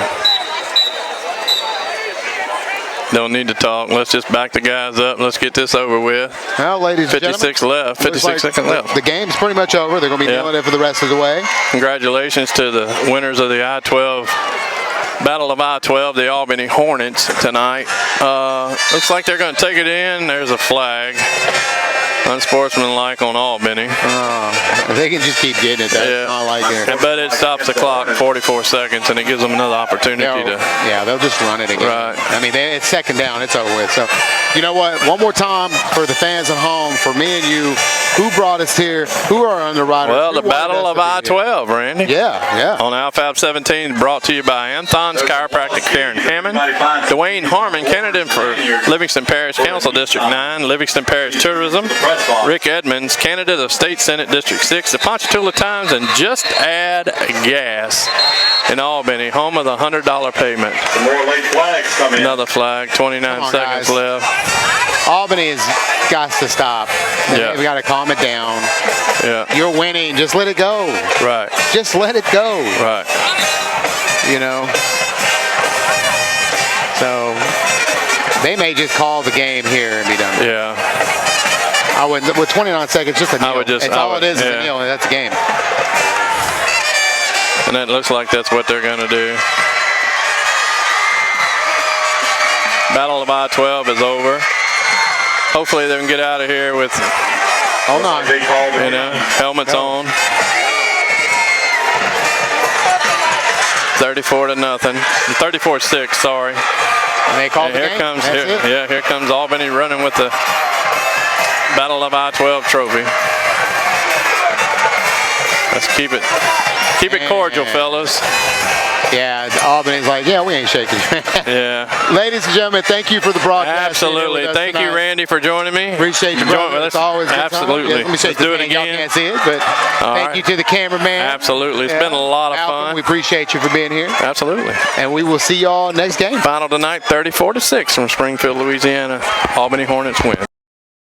Don't need to talk. Let's just back the guys up. Let's get this over with. Well, ladies and gentlemen, 56 left. 56 seconds left. The game's pretty much over. They're going to be kneeling it for the rest of the way. Congratulations to the winners of the I-12 Battle of I-12, the Albany Hornets tonight. Looks like they're going to take it in. There's a flag. Unsportsmanlike on Albany. They can just keep getting it. That's not like it. But it stops the clock 44 seconds, and it gives them another opportunity to. Yeah, they'll just run it again. Right. I mean, it's second down. It's over with. So, you know what? One more time for the fans at home, for me and you, who brought us here, who are underwriters. Well, the Battle of I-12, Randy. Yeah. On Alfab 17, brought to you by Anthon's Chiropractic Care in Hammond, Dwayne Harmon, candidate for Livingston Parish Council District 9, Livingston Parish Tourism, Rick Edmonds, candidate of State Senate District 6, the Ponchatoula Times, and Just Add Gas in Albany, home of the $100 payment. Some more late flags coming in. Another flag, 29 seconds left. Albany has got to stop. Yeah. We got to calm it down. Yeah. You're winning. Just let it go. Right. Just let it go. Right. So they may just call the game here and be done. Yeah. I would, with 29 seconds, just a kneel. All it is a kneel, and that's a game. And that looks like that's what they're going to do. Battle of I-12 is over. Hopefully they can get out of here with helmets on. 34-0. 34-6, sorry. And they called the game. Here comes Albany running with the Battle of I-12 trophy. Let's keep it cordial, fellas. Yeah, Albany's like, we ain't shaking. Yeah. Ladies and gentlemen, thank you for the broadcast. Absolutely. Thank you, Randy, for joining me. Appreciate you, brother. It's always good. Absolutely. Let me shake Let's do it again. Y'all can't see it, but thank you to the cameraman. Absolutely. It's been a lot of fun. We appreciate you for being here. Absolutely. And we will see y'all next game. Final tonight, 34-6 from Springfield, Louisiana. Albany Hornets win.